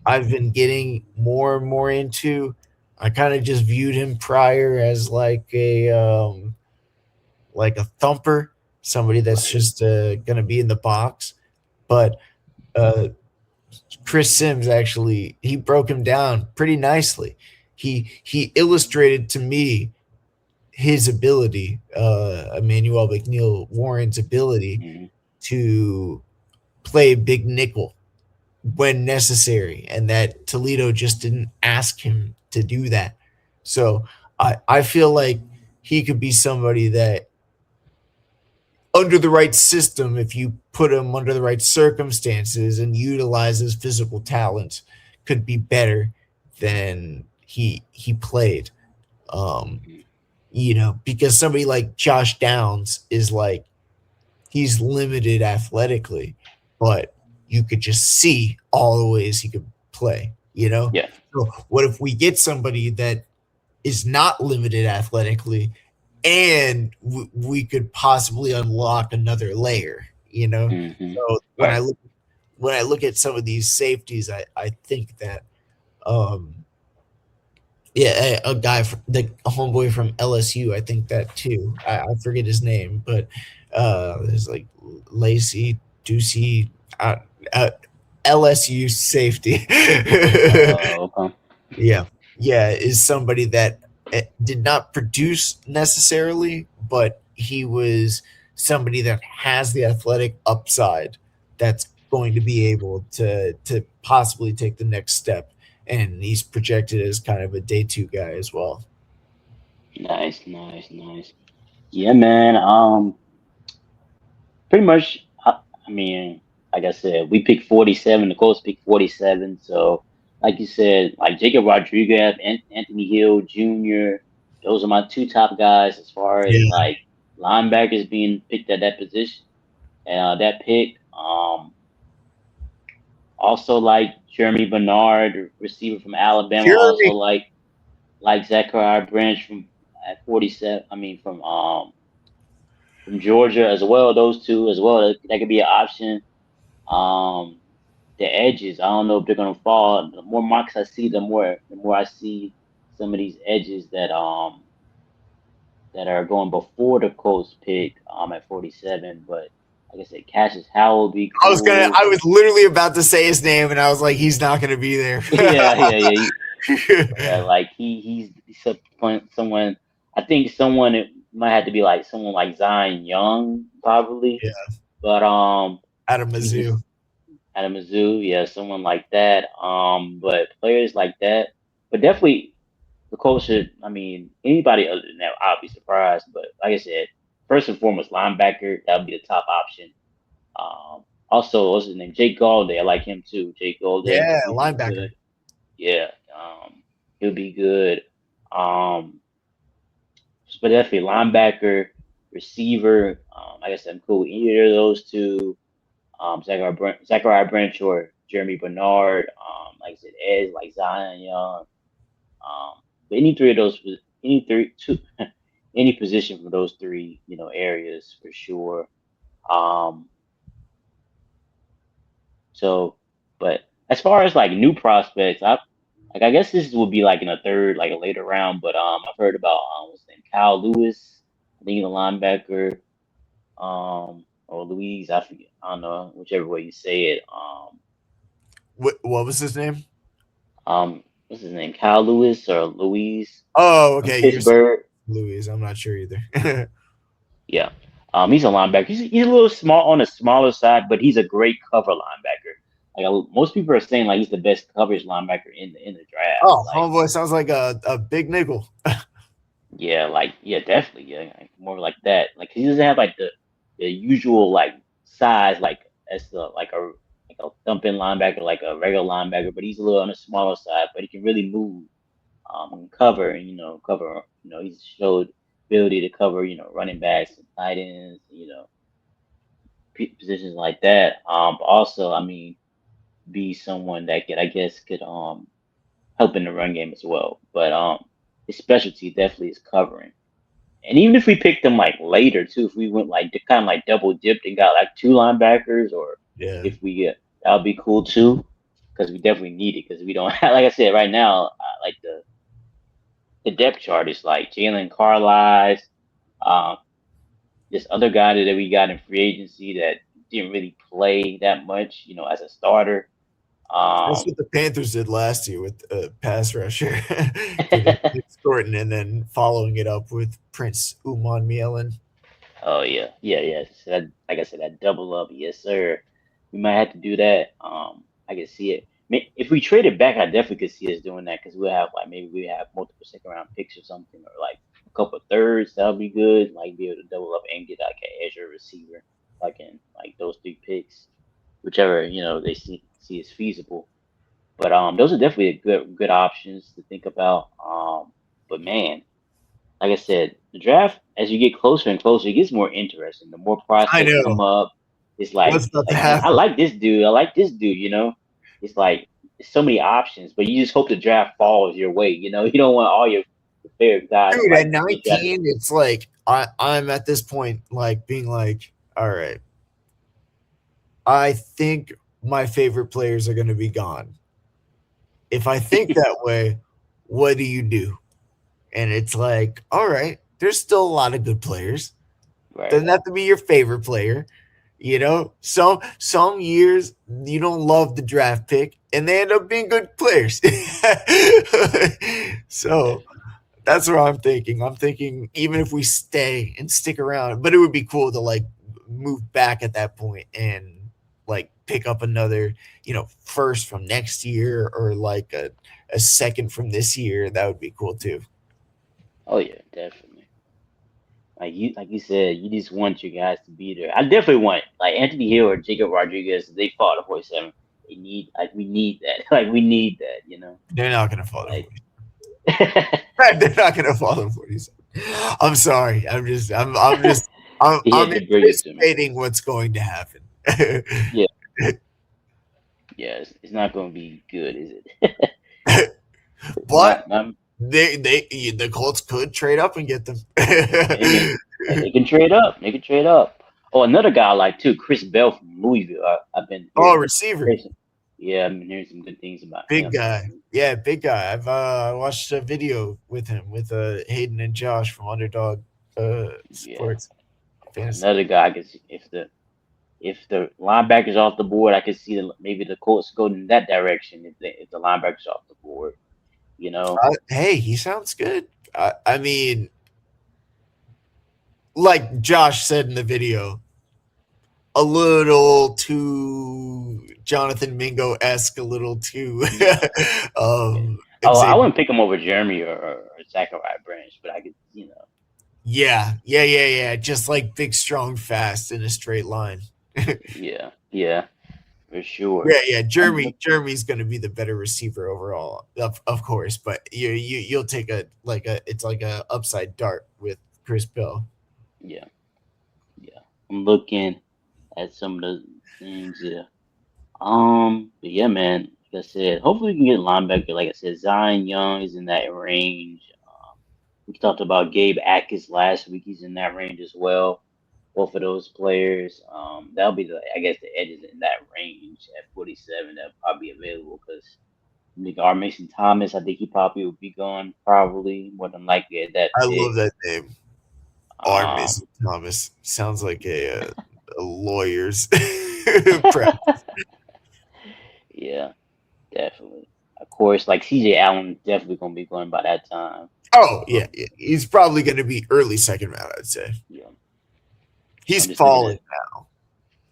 I've been getting more and more into. I kind of just viewed him prior as like a thumper, somebody that's Right. just going to be in the box. But uh, Chris Sims actually he broke him down pretty nicely. He illustrated to me his ability, Emmanuel McNeil Warren's ability Hmm. to play big nickel when necessary, and that Toledo just didn't ask him to do that. So I feel like he could be somebody that under the right system, if you put him under the right circumstances and utilize his physical talents, could be better than he played. Um, because somebody like Josh Downs is like he's limited athletically, but you could just see all the ways he could play. Yeah. So what if we get somebody that is not limited athletically, and we could possibly unlock another layer. Hmm. So Right. when I look at some of these safeties, I think that um, yeah, a guy the homeboy from LSU, I think that too. I forget his name, but there's like Lacey Ducey, uh, uh, LSU safety. Okay. Yeah. Yeah, is somebody that did not produce necessarily, but he was somebody that has the athletic upside that's going to be able to possibly take the next step. And he's projected as kind of a day two guy as well. Nice, nice, nice. Yeah, man. Pretty much. I mean, like I said, we picked 47. The Colts picked 47. So, like you said, like Jacob Rodriguez, Anthony Hill Jr. Those are my two top guys as far as Yeah. like linebackers being picked at that position. And that pick. Also like Jeremy Bernard, receiver from Alabama. Also Jeremy. like Zachariah Branch from at 47. I mean from Georgia as well. Those two as well. That could be an option. Um, the edges. I don't know if they're gonna fall. The more marks I see, the more I see some of these edges that are going before the Colts pick at 47. But like I said, Cassius Howell would be cool. I was literally about to say his name, and I was like, he's not gonna be there. Yeah, yeah, yeah. Yeah, like he's someone. I think someone it might have to be like someone like Zion Young probably, Yeah, but out of he's just Mizzou. at a Mizzou, yeah, someone like that. But players like that, but definitely the coach should. I mean, anybody other than that, I'll be surprised. But like I said, first and foremost, linebacker that would be the top option. Also, what's his name? Jake Galday. I like him too. Jake Galday, Yeah, he'll be good. linebacker. Yeah, he'll be good. Um, but definitely linebacker, receiver. Like I said, I'm cool with either of those two. Zachariah Branch or Jeremy Bernard. Like I said, Edge like Zion Young. But any three of those, any three, two, any position from those three, areas for sure. Um, so, but as far as like new prospects, I guess this would be like in a third, like a later round. But I've heard about what's his name, Kyle Lewis. I think he's a linebacker. Or Louise, I forget. I don't know, whichever way you say it. What was his name? What's his name? Kyle Lewis or Louise Oh, from okay. You're saying Pittsburgh. Louis. I'm not sure either. Yeah. He's a linebacker. He's a little small on the smaller side, but he's a great cover linebacker. Like most people are saying, like he's the best coverage linebacker in the draft. Oh, Like, homeboy sounds like a big nickel. yeah, yeah, definitely, yeah, like, more like that. Like he doesn't have like the usual like size, like as the like a thumping linebacker, like a regular linebacker, but he's a little on the smaller side. But he can really move, and cover, and cover. He's showed ability to cover, running backs and tight ends, positions like that. Also, I mean, be someone that could, I guess, could help in the run game as well. But his specialty definitely is covering. And even if we picked them like later too, if we went like kind of like double dipped and got like two linebackers, or Yeah. if we get that would be cool too, because we definitely need it. Because we don't have, like I said, right now, like the depth chart is like Jalen Carlisle, um, this other guy that we got in free agency that didn't really play that much, as a starter. That's Um, what the Panthers did last year with pass rusher, getting Nick Thornton and then following it up with Prince Uman Mielen. Oh yeah, yeah, yeah. So that, like I said, that double up, yes sir. We might have to do that. I can see it. If we trade it back, I definitely could see us doing that because we'll have like maybe we have multiple second round picks or something, or like a couple of thirds. That would be good. Like be able to double up and get like an edge or receiver, like in like those three picks, whichever they see is feasible. But those are definitely a good options to think about. But man, like I said, the draft as you get closer and closer, it gets more interesting. The more I prospects know come up, it's like what's it's about to like man, I happen. like this dude. I like this dude. It's like there's so many options, but you just hope the draft falls your way. You don't want all your favorite guys Dude, at like get drafted. 19, it's like I'm at this point like being like, all right, I think my favorite players are going to be gone. If I think that way, what do you do? And it's like, all right, there's still a lot of good players. Right. Doesn't have to be your favorite player. Some years you don't love the draft pick and they end up being good players. So Definitely. that's what I'm thinking. I'm thinking even if we stay and stick around, but it would be cool to like move back at that point and like pick up another, first from next year or like a second from this year. That would be cool too. Oh yeah, definitely. Like you said, you just want your guys to be there. I definitely want like Anthony Hill or Jacob Rodriguez. They fought the 47. We need that. Like we need that. They're not gonna fall to Like 40. They're not gonna fall to 47. I'm sorry. he I'm had to bring it to me. anticipating what's going to happen. Yeah, yeah. It's not going to be good, is it? But my the Colts could trade up and get them. They can they can trade up. They can trade up. Oh, another guy I like too, Chris Bell from Louisville. I've been Oh, hearing receiver. hearing some, yeah, I've been hearing some good things about Big him. guy. Yeah, big guy. I've watched a video with him with Hayden and Josh from Underdog Yeah, Sports Fantasy. another guy. I can see if the linebackers off the board, I could see maybe the Colts go in that direction if the linebackers off the board. You know, Hey, he sounds good. I mean, like Josh said in the video, a little too Jonathan Mingo esque, a little too yeah, yeah. Oh, I Xavier. wouldn't pick him over Jeremy or Zachariah Branch, but I could. Yeah. Just like big, strong, fast in a straight line. Yeah, Yeah, yeah, for sure. yeah. I'm look, Jeremy's going to be the better receiver overall, of course. But you'll take it's like a upside dart with Chris Bell. yeah, yeah. I'm looking at some of the things. Yeah. But yeah, man. Like I said, hopefully we can get linebacker. Like I said, Zion Young is in that range. We talked about Gabe Atkins last week. He's in that range as well. Both of those players. That'll be I guess the edges in that range at 47 that'll probably be available because our Mason Thomas, I think he probably will be gone probably more than likely at that I pick. love that name. Armis Um, Thomas sounds like a lawyer's prep. yeah, definitely. Of course, like CJ Allen definitely gonna be going by that time. Oh Uh, yeah, he's probably going to be early second round. I'd say yeah, he's I'm just looking at fallen now.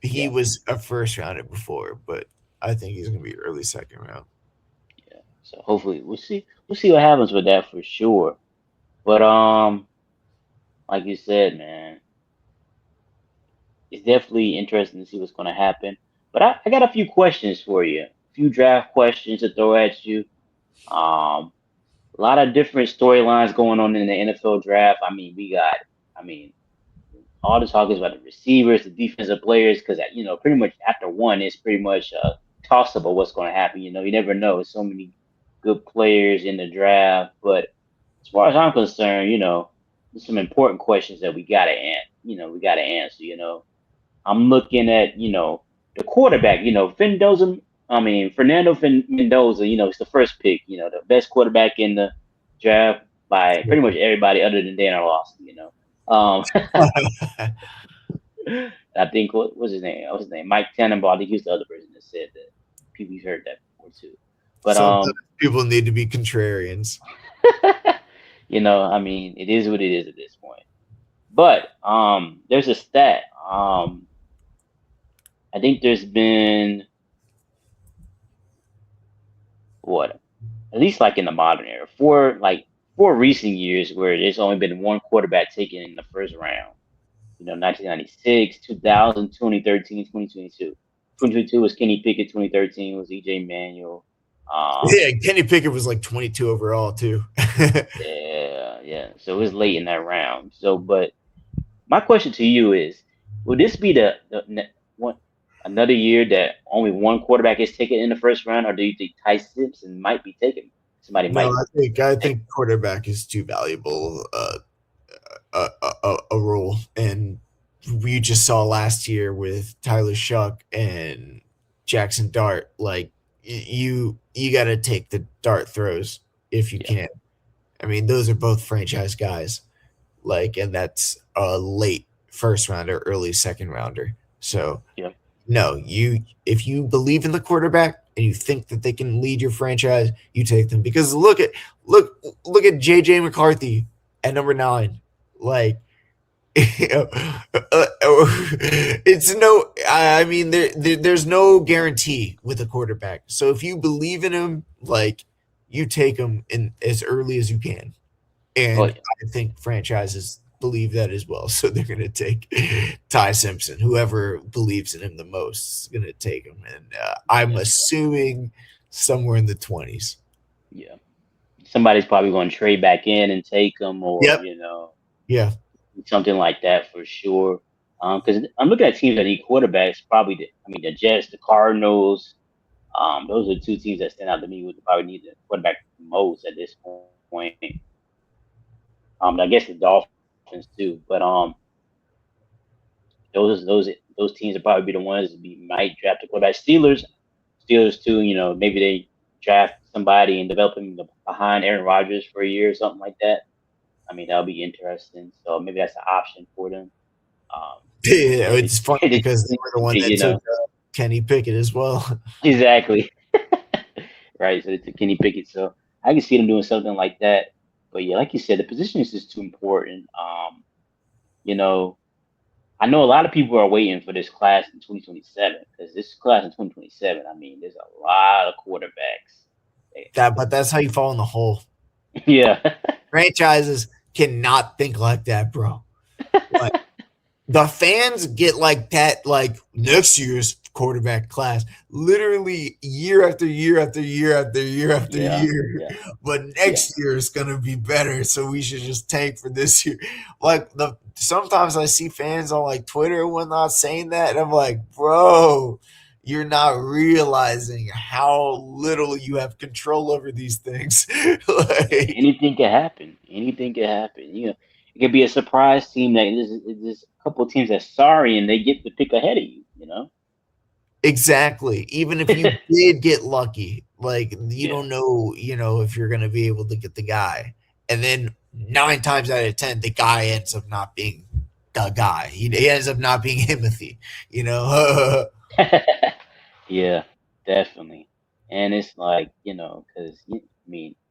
He yeah, was a first rounder before, but I think he's going to be early second round. yeah. So hopefully we'll see what happens with that for sure. But like you said, man, it's definitely interesting to see what's gonna happen. But I got a few questions for you. A few draft questions to throw at you. Um, a lot of different storylines going on in the NFL draft. I mean, I mean, all the talk is about the receivers, the defensive players, because pretty much after one, it's pretty much toss up of what's going to happen. You never know. There's so many good players in the draft, but as far as I'm concerned, there's some important questions that we gotta answer. I'm looking at the quarterback. Fernando Mendoza. It's the first pick. The best quarterback in the draft by pretty much everybody other than Dan Orlovsky. I think what was his name? What was his name? Mike Tannenbaum. I think he was the other person that said that. People heard that before too. But Sometimes people need to be contrarians. it is what it is at this point. But there's a stat. I think there's been what, at least like in the modern era, four recent years where there's only been one quarterback taken in the first round. 1996, 2000, 2013, 2022. 2022 was Kenny Pickett. 2013 was EJ Manuel. Yeah, Kenny Pickett was like 22 overall too. Yeah, yeah. So it was late in that round. So, but my question to you is, will this be the one another year that only one quarterback is taken in the first round, or do you think Ty Simpson might be taken? Somebody No, might I take. think quarterback is too valuable a role, and we just saw last year with Tyler Shuck and Jackson Dart. Like you got to take the dart throws if you Yeah, can. I mean, those are both franchise guys. Like, and that's a late first rounder, early second rounder. So yeah, no, you if you believe in the quarterback and you think that they can lead your franchise, you take them because look at JJ McCarthy at number 9. Like it's no I mean there's no guarantee with a quarterback. So if you believe in him, like you take him in as early as you can. oh And yeah, I think franchises believe that as well. So they're going to take Ty Simpson. Whoever believes in him the most is going to take him. And I'm yeah, assuming somewhere in the 20s. yeah. Somebody's probably going to trade back in and take them, or Yep. Yeah. something like that for sure. Because I'm looking at teams that need quarterbacks. Probably, the Jets, the Cardinals. Those are the two teams that stand out to me would probably need the quarterback the most at this point. I guess the Dolphins too, but those teams would probably be the ones that might draft a quarterback. Steelers too. Maybe they draft somebody and develop him behind Aaron Rodgers for a year or something like that. That'll be interesting. So maybe that's an option for them. Um, Yeah, yeah, it's funny because they were the one that took Kenny Pickett as well. exactly. Right. So it's a Kenny Pickett. So I can see them doing something like that. But yeah, like you said, the position is just too important. You know, I know a lot of people are waiting for this class in 2027 because this class in 2027. There's a lot of quarterbacks. But that's how you fall in the hole. Yeah. Franchises cannot think like that, bro. Like the fans get like that, like next year's quarterback class, literally year after year after year after year after Yeah. year. Yeah. But Yeah. next year is gonna be better, so we should just tank for this year. Like the sometimes I see fans on like Twitter and whatnot saying that, and I'm like, bro, you're not realizing how little you have control over these things. Yeah, Like anything can happen. Anything can happen. It could be a surprise team that there's a couple of teams that's sorry and they get to pick ahead of you. exactly. Even if you did get lucky, like you Yeah, don't know, if you're gonna be able to get the guy. And then 9 times out of 10, the guy ends up not being the guy. He ends up not being Timothy, you know. yeah, definitely. And it's like because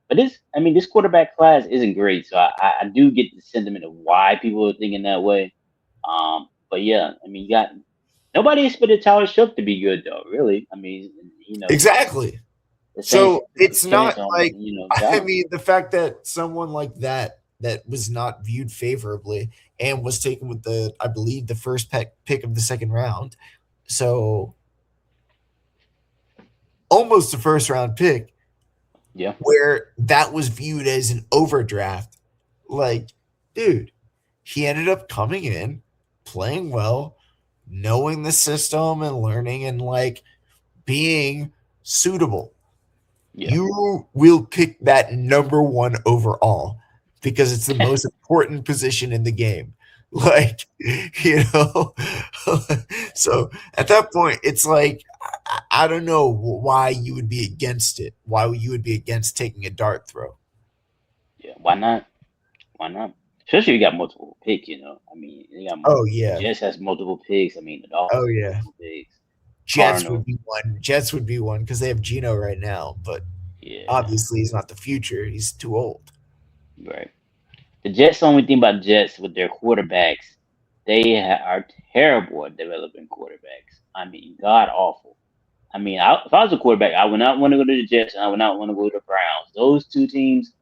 this quarterback class isn't great, so I do get the sentiment of why people are thinking that way. But yeah, you got nobody expected Tyler Shook to be good though. Really, Exactly. the Saints So took a it's not chance on like I John. mean the fact that someone like that was not viewed favorably and was taken with the I believe the first pick of the second round. So almost a first round pick Yeah, where that was viewed as an overdraft. Like, dude, he ended up coming in, playing well, knowing the system and learning and like being suitable. yeah, You will pick that number 1 overall. because it's the most important position in the game. Like, you know, so at that point, it's like, I don't know why you would be against it. Why you would be against taking a dart throw? Yeah, why not? Why not? Especially if you got multiple picks, you know. I mean, you got Oh the yeah, Jets has multiple picks. I mean, the Dolphins oh have yeah. multiple picks. Jets would Cardinals, be one. Jets would be one because they have Gino right now, but yeah, obviously he's not the future. He's too old. right. The Jets. The only thing about Jets with their quarterbacks, they are terrible at developing quarterbacks. I mean, god awful. I mean, if I was a quarterback, I would not want to go to the Jets, and I would not want to go to the Browns. Those two teams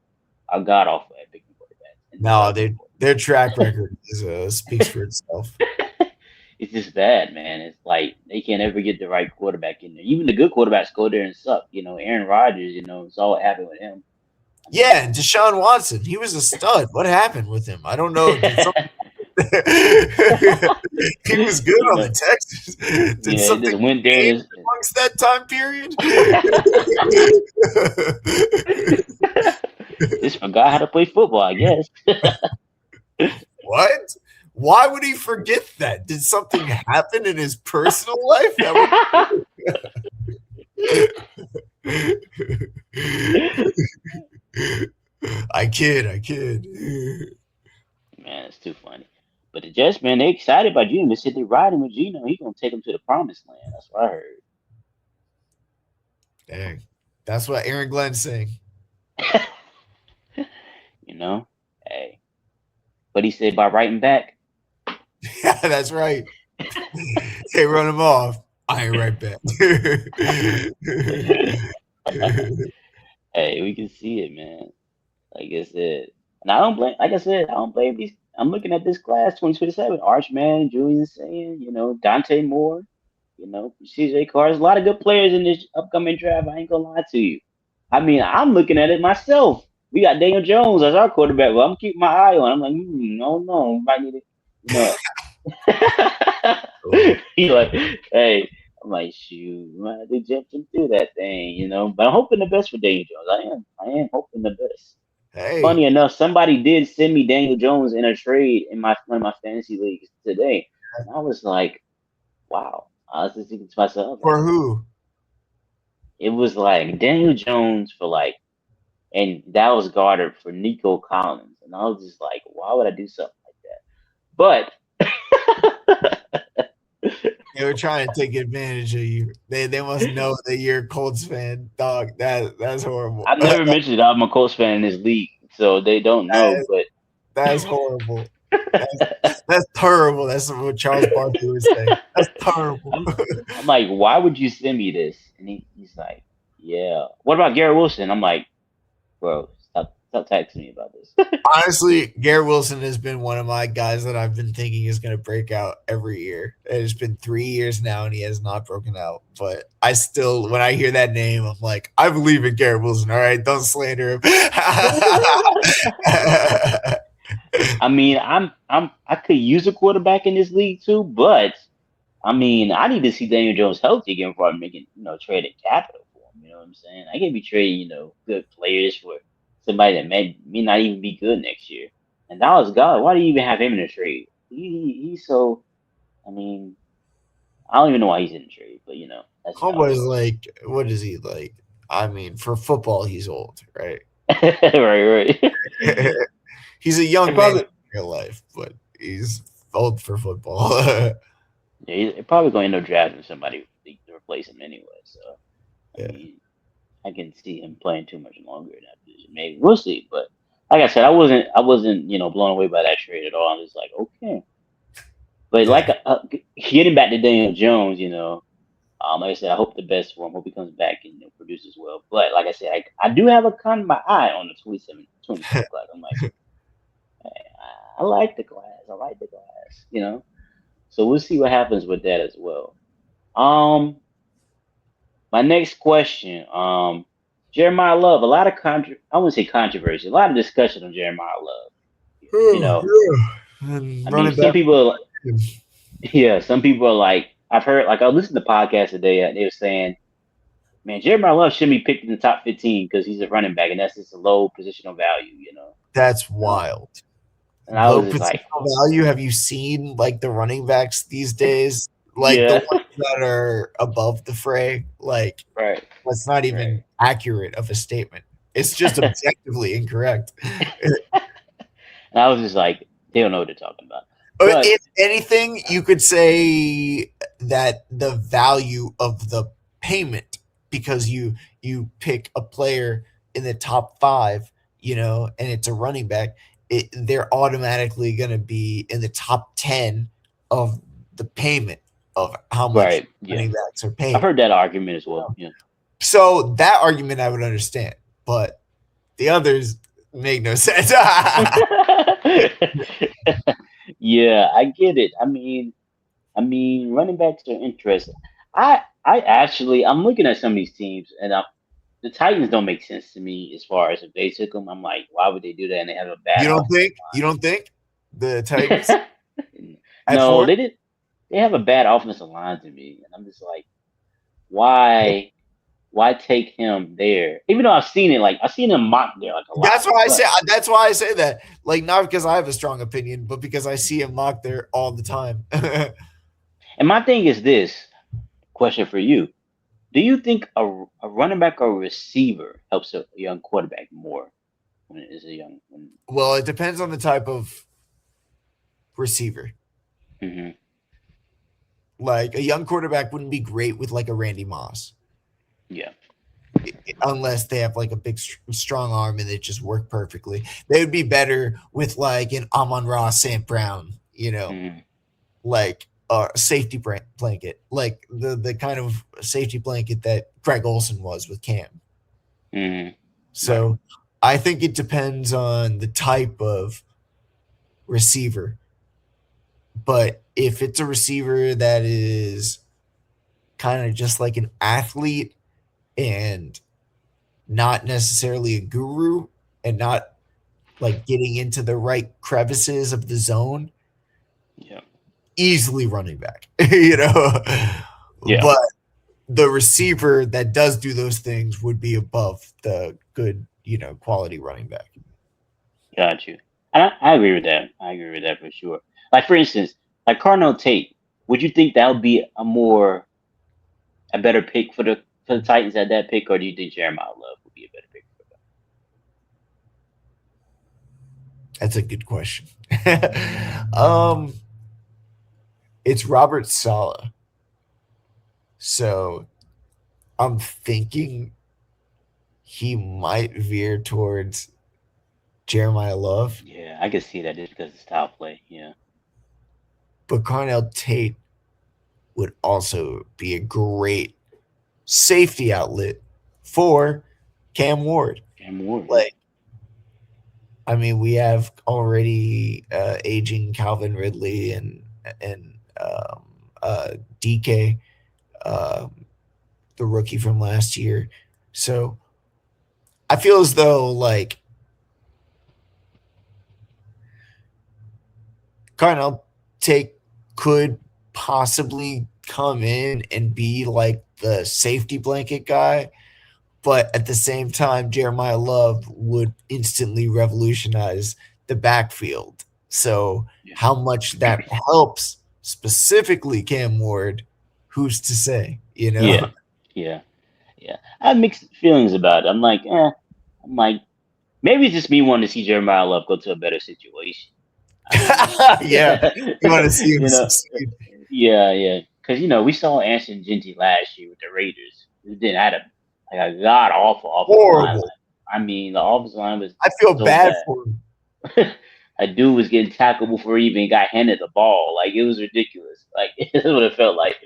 are god awful at picking quarterbacks and No, developing their track record is speaks for itself. quarterbacks. It's just bad, man. It's like they can't ever get the right quarterback in there. Even the good quarterbacks go there and suck. You know, Aaron Rodgers. You know, it's all what happened with him. I Yeah, and mean, Deshaun Watson, he was a stud. What happened with him? I don't know. Did something? He was good you on know, the Texans. Did yeah, it something just went there change and amongst that time period? just forgot how to play football. I guess. What? Why would he forget that? Did something happen in his personal life that would? I kid, I kid. Man, it's too funny. But the Jets, man, they excited about Gino. They said they riding with Gino. He gonna take them to the promised land. That's what I Dang, that's what Aaron Glenn's saying. heard. You know, hey, but he said by writing back. Yeah, that's right. Hey, run him off. I ain't right back. Hey, we can see it, man. Like I said, and I don't blame. Like I said, I don't blame these. I'm looking at this class 2027. Archman, Julian saying, you know, Dante Moore, you know, CJ Carr. There's a lot of good players in this upcoming draft. I ain't gonna lie to you. I mean, I'm looking at it myself. We got Daniel Jones as our quarterback. Well, I'm keeping my eye on. I'm like, no, no, we might need to, you know. Oh, He like, hey, I'm like, shoot, man, they jumped him through that thing, you know. But I'm hoping the best for Daniel Jones. I am hoping the best. hey, Funny enough, somebody did send me Daniel Jones in a trade in my one of my fantasy leagues today, and I was like, wow. I was just thinking to myself, I was like, for who? it was like Daniel Jones for like, and Dallas Goddard for Nico Collins, and I was just like, why would I do something like that? But They were trying to take advantage of you. They must know that you're a Colts fan, dog. That's horrible. I've never mentioned that I'm a Colts fan in this league, so they don't know. That- But that's horrible. That's terrible. That's what Charles Barkley would say. That's terrible. I'm, I'm like, why would you send me this? And he's like, yeah. What about Garrett Wilson? I'm like, bro, stop texting me about this. Honestly, Garrett Wilson has been one of my guys that I've been thinking is going to break out every year. It's been 3 years now, and he has not broken out. But I still, when I hear that name, I'm like, I believe in Garrett Wilson. All right, don't slander him. I mean, I could use a quarterback in this league too, but I mean, I need to see Daniel Jones healthy again before I'm making trading capital for him. You know what I'm saying? I can't be trading good players for somebody that may not even be good next year. And Dallas God, why do you even have him in a trade? He's so. I mean, I don't even know why he's in the trade, but that's just how it Homeboy's like, what is he like? I mean, for football, he's old, right? goes. Right, right. He's a young It man in probably real life, but he's old for football. yeah, he's probably going to end up drafting somebody to replace him anyway. So I Yeah. mean, I can see him playing too much longer in that position. Maybe we'll see. But like I said, I wasn't blown away by that trade at all. I'm just like, okay. But like Yeah. getting back to Daniel Jones, like I said, I hope the best for him. Hope he comes back and produces well. But like I said, I do have a kind of my eye on the 27 class. I'm like, hey, I like the class. I like the class. So we'll see what happens with that as well. Um, my next question. Jeremiah Love. A lot of I wouldn't say controversy. A lot of discussion on Jeremiah Love. You Oh, know, yeah. And I mean, running some back. people, yeah, some people are like, I've heard, like, I listened to the podcast today. They were saying, man, Jeremiah Love shouldn't be picked in the top 15 because he's a running back, and that's just a low positional value. That's Uh, wild. and I Low was just like, positional value. Have you seen like the running backs these days? Like the yeah, ones that are above the fray? Like right, that's not right. even accurate of a statement. It's just objectively incorrect. And I was just like, they don't know what they're talking about. But If anything, you could say that the value of the payment because you pick a player in the top five, and it's a running back, they're automatically going to be in the top 10 of the payment of how much right, yeah, running backs are I've paid. heard that argument as well. Yeah. So that argument I would understand, but the others make no sense. Yeah, I get it. running backs are interesting. I actually, I'm looking at some of these teams, and the Titans don't make sense to me as far as if they took them. I'm like, why would they do that? And they have a bad You don't offensive think? You don't think the Titans line. at No, 4? they did. They have a bad offensive line to me, and I'm just like, why? Why take him there? Even though I've seen it, like I've seen him mocked there like a lot. That's why I say But that's why I say that. Like not because I have a strong opinion, but because I see him mocked there all the time. and my thing is this question for you: do you think a running back or a receiver helps a young quarterback more when it is a young? Well, it depends on the type of receiver. Hmm. Like a young quarterback wouldn't be great with like a Randy Moss Yeah. unless they have like a big strong arm and it just worked perfectly. They would be better with like an Amon Ross St. Brown, Hmm. like a safety blanket, like the kind of safety blanket that Greg Olson was with Cam. Hmm. Right. So I think it depends on the type of receiver. But if it's a receiver that is kind of just like an athlete and not necessarily a guru and not like getting into the right crevices of the zone, Yeah. easily running back, you know. Yeah. But the receiver that does do those things would be above the good, quality running back. Got you. And I agree with that. I agree with that for sure. Like for instance, like Cardinal Tate, would you think that would be a better pick for the Titans at that pick, or do you think Jeremiah Love would be a better pick for That's a good question. um, it's Robert Sala. So I'm thinking he might veer towards Jeremiah Love, them? Yeah, I can see that just because it's style play. Yeah. but Carnell Tate would also be a great safety outlet for Cam Ward. And more. Yeah. Like, I mean, we have already aging Calvin Ridley and DK, um, the rookie from last year. So I feel as though like Carnell Tate could possibly come in and be like the safety blanket guy, but at the same time, Jeremiah Love would instantly revolutionize the backfield. So, Yeah. how much that helps specifically Cam Ward, who's to say, Yeah. Yeah. Yeah. I have mixed feelings about it. I'm like, I'm like, maybe it's just me wanting to see Jeremiah Love go to a better situation. I mean, Yeah, you want to see him you know, succeed. yeah, yeah. Because, we saw Anson Genty last year with the Raiders. It didn't had a god awful offensive line. Horrible. Like, the offensive line was I feel so bad bad. for him. A dude was getting tackled before he even got handed the ball. Like, it was ridiculous. Like, it's what it felt like.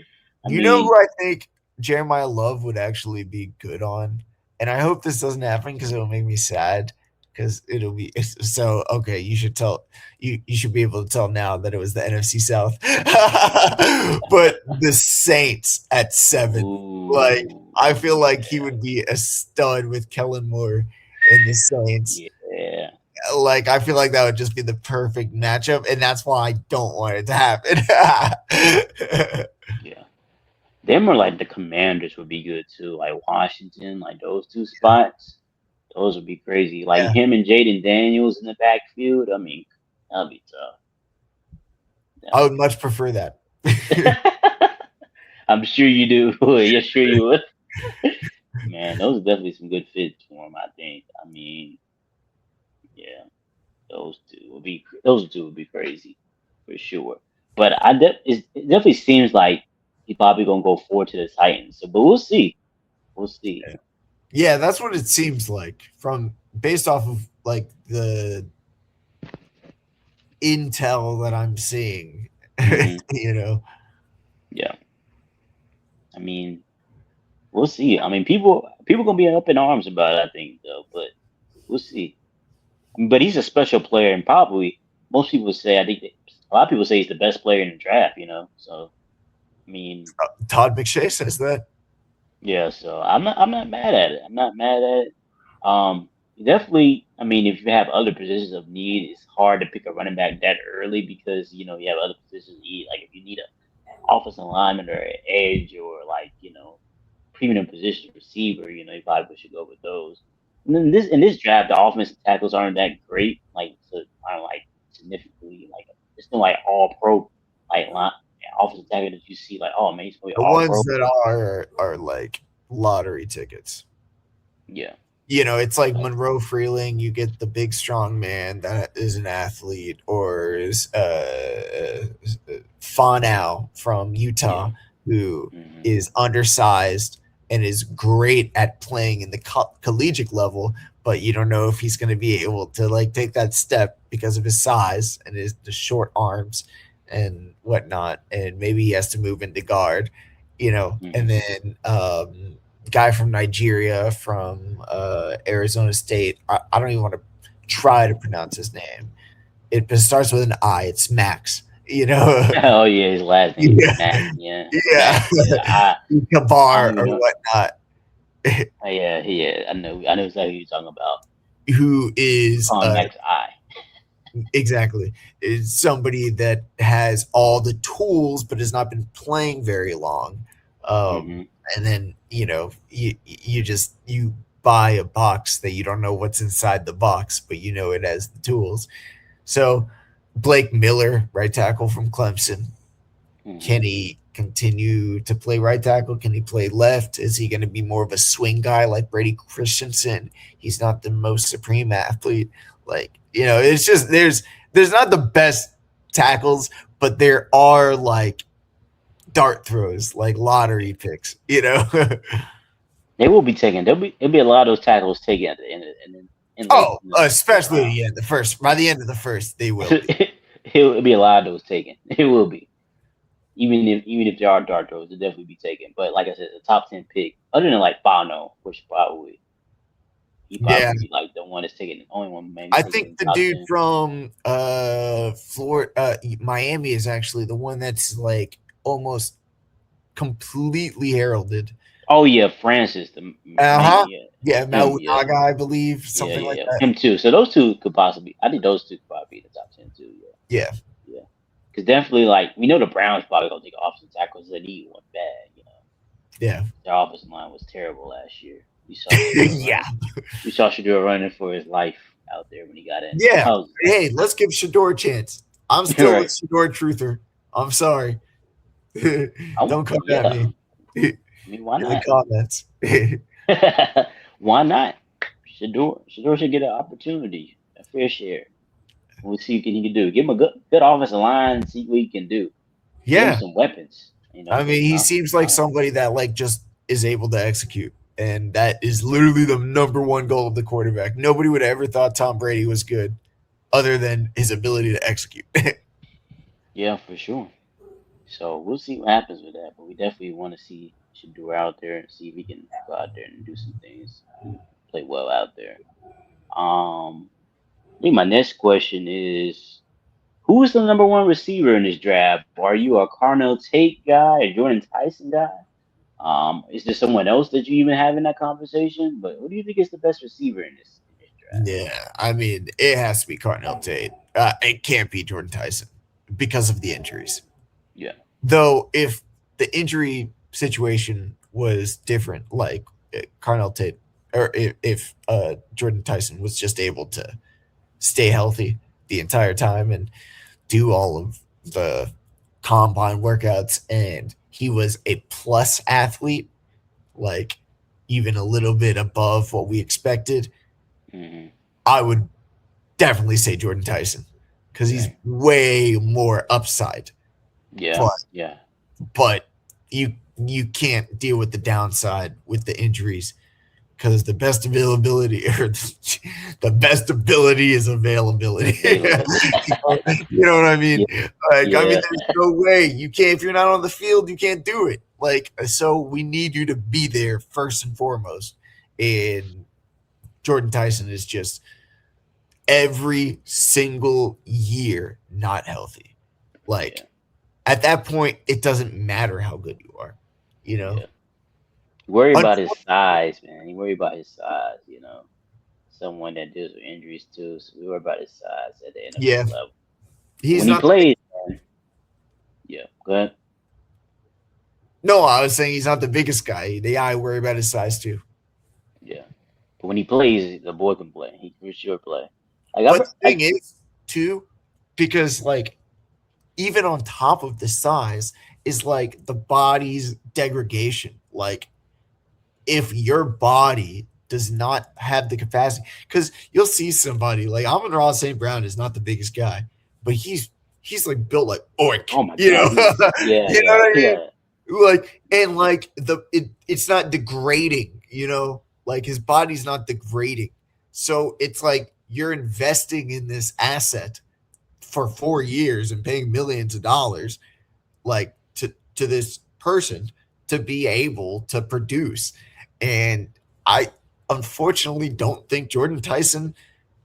I You know mean, who I think Jeremiah Love would actually be good on? And I hope this doesn't happen because it'll make me sad. Because it'll be so okay. You should tell you should be able to tell now that it was the NFC South, but the Saints at 7. Like ooh, I feel like he yeah, would be a stud with Kellen Moore in the Saints. yeah, Like I feel like that would just be the perfect matchup, and that's why I don't want it to happen. yeah. Them or like the Commanders would be good too. Like Washington, like those two spots. Those would be crazy. Like Yeah, him and Jaden Daniels in the backfield. I mean, that'll be tough. I That'll would much prefer that. be. I'm sure you do. Yeah, sure you would. Man, those are definitely some good fits for him. I think. I mean, yeah, those two would be crazy for sure. But it definitely seems like he probably gonna go forward to the Titans. So, but we'll see. We'll see. Yeah, that's what it seems like from based off of like the intel that I'm seeing. Hmm. you know, Yeah. I mean, we'll see. I mean, people gonna be up in arms about it. I think though, but we'll see. But he's a special player, and probably most people say. I think a lot of people say he's the best player in the draft. So I mean, Todd McShay says that. yeah. So I'm not mad at it. I'm not mad at it. Definitely. I mean, if you have other positions of need, it's hard to pick a running back that early because you have other positions of need. Like if you need a offensive lineman or an edge or like premium position receiver, you probably should go with those. And then in this draft, the offensive tackles aren't that great. Like so aren't like significantly like it's not like all pro like line offensive tackle that you see like oh man he's gonna be The all pro. ones that are like lottery tickets. Yeah. It's like Like Monroe Freeling. You get the big strong man that is an athlete, or is Fonau from yeah. Utah, who Hmm. is undersized and is great at playing in the collegiate level, but you don't know if he's going to be able to like take that step because of his size and his the short arms and whatnot, and maybe he has to move into guard, and Hmm. then guy from Nigeria, from Arizona State. I don't even want to try to pronounce his name. It starts with an I. It's Max. Oh yeah, his last name is Yeah, Mac. Yeah, yeah, Mac. Yeah, I don't Kabar even or know. whatnot, Yeah, yeah. I know exactly who you're talking about. who We is call him Max I. exactly is somebody that has all the tools but has not been playing very long. Hmm. And then you buy a box that you don't know what's inside the box, but you know it has the tools. So Blake Miller, right tackle from Clemson, Hmm. can he continue to play right tackle? Can he play left? Is he going to be more of a swing guy like Brady Christensen? He's not the most supreme athlete. Like, it's just there's not the best tackles, but there are like dart throws, like lottery picks. They will be taken. There'll be a lot of those tackles taken at the end of, and then in late Oh, in the first especially round. the first. By the end of the first, they will be. It'll be a lot of those taken. It will be. Even if there are dart throws, they'll definitely be taken. But like I said, the top 10 pick, other than like Fano, which probably he Yeah, probably be like the one that's taken, the only one maybe I taken in think the the top dude 10. from Florida, Miami is actually the one that's like almost completely heralded. Oh yeah, Francis, right? Uh-huh. Yeah, Yeah, him. Yeah, Maunaga, I believe, yeah, something yeah, like yeah. that. Him too. So those two could possibly. I think those two could probably be in the top 10 too. Yeah, Yeah, yeah. Because definitely, like we know the Browns probably gonna take offensive tackles. They need one bad. yeah, Their offensive line was terrible last year. We saw Shador yeah, running. We saw Shador running for his life out there when he got in. yeah. I was Hey, let's give Shador a chance. I'm like, still a right. Shador truther. I'm sorry. Don't come at Yeah. me in I mean, why the not? comments. Why not? Shador should get an opportunity, a fair share. We'll see what he can do. Give him a good offensive line. And see what he can do. Give him Yeah, some weapons. I mean, Because he seems like somebody that like just is able to execute, and that is literally the number one goal of the quarterback. Nobody would have ever thought Tom Brady was good, other than his ability to execute. yeah, for sure. So we'll see what happens with that. But we definitely want to see Shador out there and see if he can go out there and do some things and play well out there. I think my next question is who is the number one receiver in this draft? Are you a Carnell Tate guy, a Jordan Tyson guy? Is there someone else that you even have in that conversation? But who do you think is the best receiver in this draft? Yeah, I mean, it has to be Cardinal Tate. It can't be Jordan Tyson because of the injuries. Yeah. Though, if the injury situation was different, like Cardinal Tate or if Jordan Tyson was just able to stay healthy the entire time and do all of the combine workouts, and he was a plus athlete, like even a little bit above what we expected, Hmm. I would definitely say Jordan Tyson because he's Same. way more upside. Yeah. But Yeah. but you can't deal with the downside with the injuries because the best availability or the best ability is availability. Availability. You know what I mean? Yeah. Like, I mean, Yeah. there's no way you can't if you're not on the field, you can't do it. Like, so we need you to be there first and foremost. And Jordan Tyson is just every single year not healthy. Yeah. Like at that point, it doesn't matter how good you are. You know, Yeah. Worry about his Unfortunately, size, man. You worry about his size, someone that deals with injuries too. So we worry about his size at the yeah, NFL level. But he's when he not the plays, man, yeah, go ahead. No, I was saying he's not the biggest guy. I worry about his size too. Yeah. But when he plays, the boy can play. He can for sure play. Like But the thing like is, too, because like even on top of the size is like the body's degradation. Like if your body does not have the capacity, because you'll see somebody like Amon-Ra St. Brown is not the biggest guy, but he's like built like oink, oh my you God, know, he's yeah, you know yeah, what I mean? yeah, Like and like it's not degrading, you know, like his body's not degrading, so it's like you're investing in this asset for 4 years and paying millions of dollars, like to this person to be able to produce. And I unfortunately don't think Jordan Tyson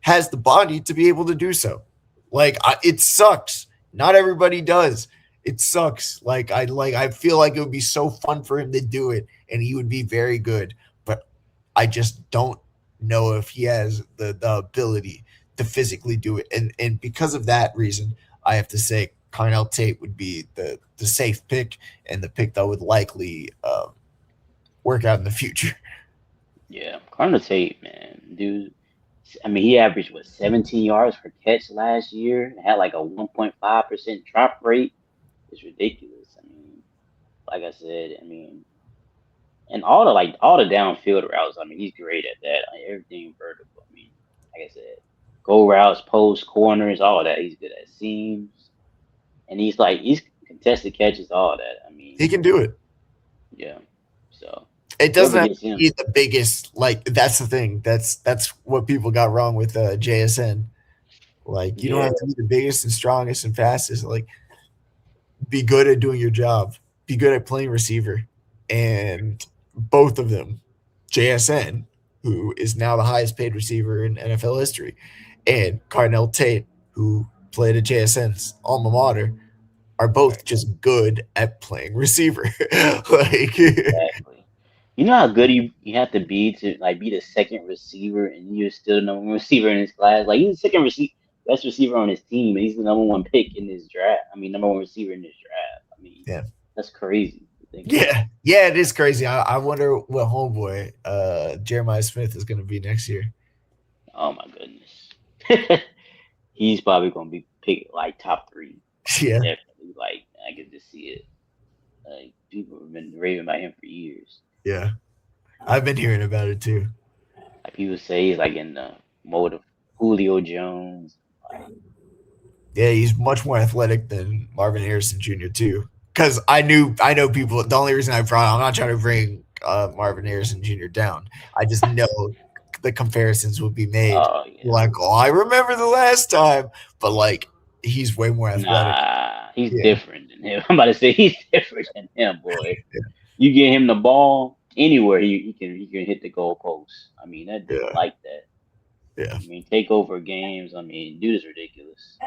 has the body to be able to do so. Like it sucks. Not everybody does. It sucks. I feel like it would be so fun for him to do it and he would be very good, but I just don't know if he has the ability to physically do it. And because of that reason, I have to say Carnell Tate would be the safe pick and the pick that would likely work out in the future. yeah. Cardinal Tate, man, dude. I mean, he averaged what 17 yards per catch last year. And had like a 1.5% drop rate. It's ridiculous. I mean, like I said, I mean, and all the downfield routes. I mean, he's great at that. Like, everything vertical. I mean, like I said, go routes, post, corners, all that. He's good at seams, and he's contested catches, all that. I mean, He can do it. yeah. So It doesn't whoever have gets to him, be the biggest. Like that's the thing. That's what people got wrong with JSN. Like you don't yeah, have to be the biggest and strongest and fastest. Like be good at doing your job. Be good at playing receiver. And both of them, JSN, who is now the highest paid receiver in NFL history, and Carnell Tate, who played at JSN's alma mater, are both right, just good at playing receiver. Like, exactly. You know how good you have to be to like be the second receiver, and you're still the number one receiver in his class. Like he's the second best receiver on his team, and he's the number one pick in this draft. I mean, number one receiver in this draft. I mean, yeah. that's crazy to think about. Yeah. Yeah, it is crazy. I wonder what homeboy Jeremiah Smith is gonna be next year. Oh my goodness. He's probably gonna be picked like top three. Yeah. Definitely. Like I can just see it. Like people have been raving about him for years. Yeah. I've been hearing about it too. Like people say he's like in the mode of Julio Jones. Like Yeah, he's much more athletic than Marvin Harrison Jr. too. Because I know people. The only reason I brought, I'm not trying to bring Marvin Harrison Jr. down. I just know the comparisons would be made. oh yeah. Like, oh, I remember the last time, but like he's way more athletic. Nah, he's Yeah, different than him. I'm about to say he's different than him, boy. You get him the ball anywhere, he can hit the goalpost. I mean, that dude yeah, like that. yeah. I mean, take over games. I mean, dude is ridiculous.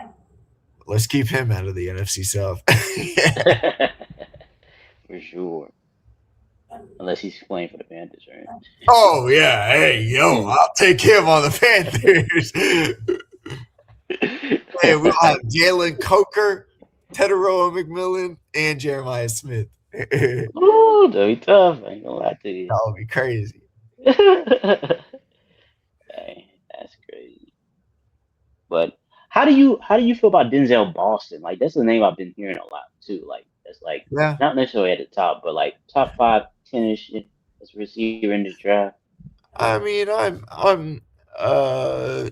Let's keep him out of the NFC South. For sure. Unless he's playing for the Panthers, right? Oh yeah, hey yo, I'll take him on the Panthers. Man, we'll have Jalen Coker, Teteroa McMillan, and Jeremiah Smith. That Ooh, that'd be tough. I ain't gonna lie to you. would be crazy. Hey, that's crazy. But how do you feel about Denzel Boston? Like that's a name I've been hearing a lot too. Like that's like Yeah. not necessarily at the top, but like top five, 10ish as a receiver in this draft. I mean, I'm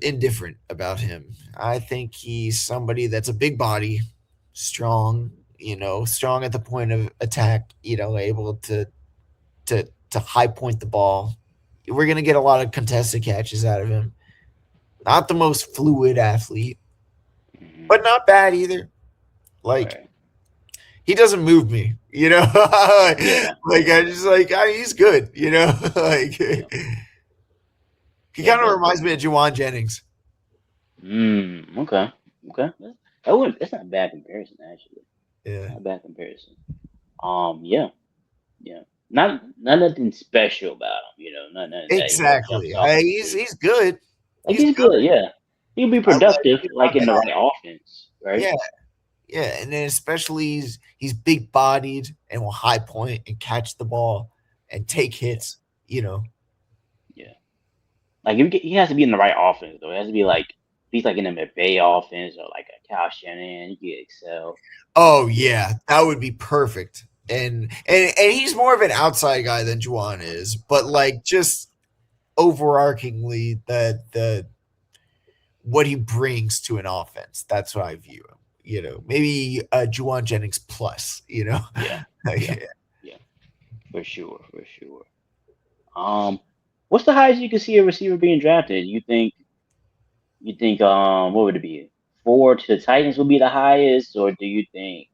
indifferent about him. I think he's somebody that's a big body, strong, strong at the point of attack, able to high point the ball. We're gonna get a lot of contested catches out of him. Not the most fluid athlete, Hmm. but not bad either. Like Right. he doesn't move me, Yeah. like I just like he's good, like Yeah. he Yeah. kind of But reminds me of Juwan Jennings. okay. Okay. That would that's not a bad comparison actually. Yeah, Not a bad comparison. Yeah. Yeah. Not nothing special about him. Not nothing that jumps exactly. off at He's you. he's good. Like He's he's good. good. Yeah. He'll be I like productive, him. like Not in the bad. right offense, right? Yeah, yeah, and then especially he's big bodied and will high point and catch the ball and take Yeah. hits. You know. Yeah. Like he has to be in the right offense though. It has to be like he's like in a McVay offense or like a Kyle Shanahan. He could excel. Oh Yeah. yeah, that would be perfect. And he's more of an outside guy than Juwan is, but like just overarchingly the what he brings to an offense. That's what I view him. Maybe Juwan Jennings plus. Yeah. Yeah. Like, Yeah. For sure. For sure. Um, what's the highest you can see a receiver being drafted? You think what would it be? Four to the Titans would be the highest, or do you think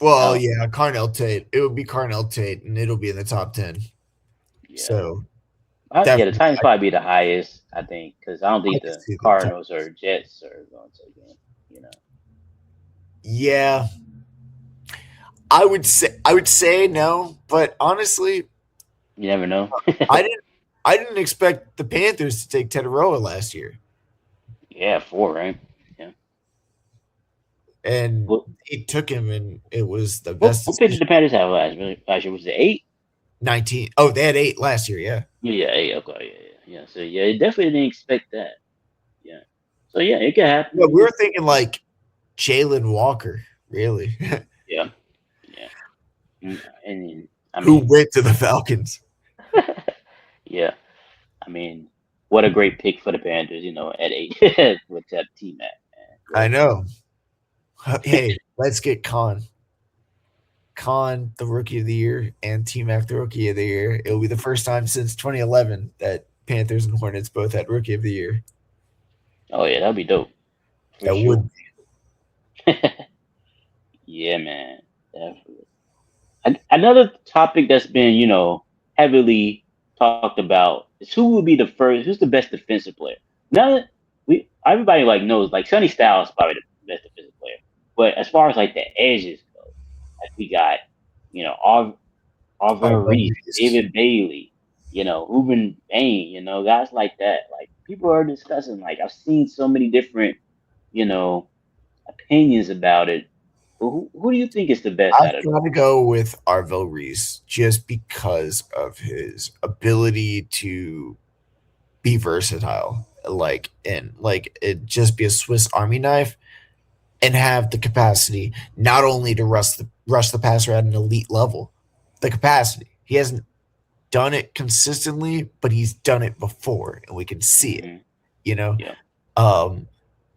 well, uh yeah, Carnell Tate. It would be Carnell Tate, and it'll be in the top 10. yeah. So Yeah, the definitely, Titans probably be the highest, I think, because I don't I think can the see the top. Cardinals or Jets are going to again. You know, Yeah, I would say no, but honestly, you never know. I didn't I didn't expect the Panthers to take Tetaroa last year, Yeah, four, right? Yeah. and What he took him, and it was the what, best what pick did decision. the Panthers have last year? Was it eight? 19. Oh, they had 8 last year. Yeah, Yeah, eight. Okay, yeah. So yeah, you definitely didn't expect that. Yeah. So yeah, it could yeah. happen. We were thinking like Jalen Walker, really, Yeah, yeah. And I who mean, went to the Falcons. yeah. I mean, what a great pick for the Panthers. At eight with that T Mac, man. I Great. know. Hey, let's get Khan the rookie of the year and T Mac the rookie of the year. It'll be the first time since 2011 that Panthers and Hornets both had rookie of the year. Oh yeah, that'd be dope for That sure. would Yeah, man. Definitely. Another topic that's been, heavily talked about is who's the best defensive player. Now that everybody like knows, like Sonny Styles is probably the best defensive player. But as far as like the edges go, like we got, our Arvell Reese, Reese. David Bailey, Ruben Bain, guys like that. Like people are discussing, like I've seen so many different, you know, opinions about it. But who do you think is the best I've out of got to go with Arvell Reese just because of his ability to be versatile, like it just be a Swiss Army knife and have the capacity not only to rush the passer at an elite level, the capacity. He hasn't done it consistently, but he's done it before, and we can see it. them? You know, Yeah. um,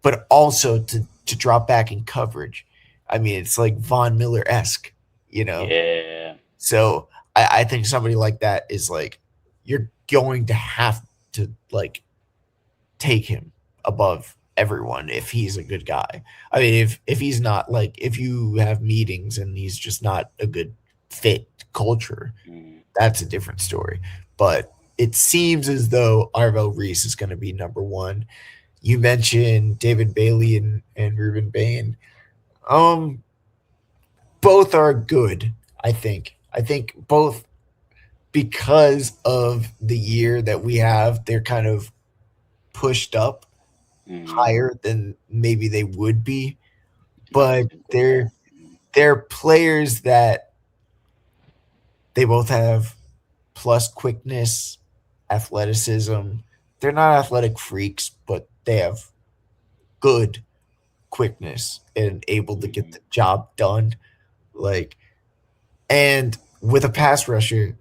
but also to drop back in coverage. I mean, it's like Von Miller esque. You know, Yeah. so I think somebody like that is like you're going to have to like take him above everyone if he's a good guy. I mean, if he's not like if you have meetings and he's just not a good fit culture, Mm, that's a different story. But it seems as though Arvell Reese is going to be number one. You mentioned David Bailey and Ruben Bain. Um, both are good. I think both because of the year that we have, they're kind of pushed up mm, higher than maybe they would be, I can but see with that. they're players that they both have plus quickness, athleticism. They're not athletic freaks, but they have good quickness and able to get Hmm. the job done. Like, and with a pass rusher,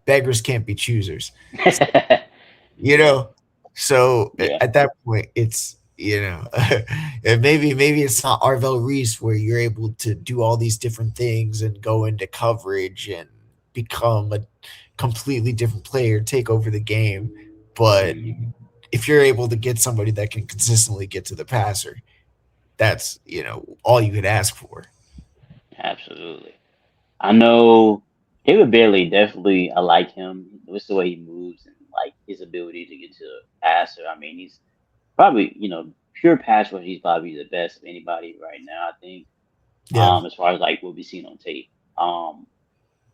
beggars can't be choosers. you Yeah, know so yeah. at that point it's and maybe it's not Arvel Reese where you're able to do all these different things and go into coverage and become a completely different player, take over the game. But Hmm. if you're able to get somebody that can consistently get to the passer, that's all you could ask for. Absolutely. I know David Bailey definitely. I like him. What's the way he moves and like his ability to get to the passer. I mean, he's probably pure pass rush. He's probably the best of anybody right now. I think. Yeah, As far as like what we've seen on tape.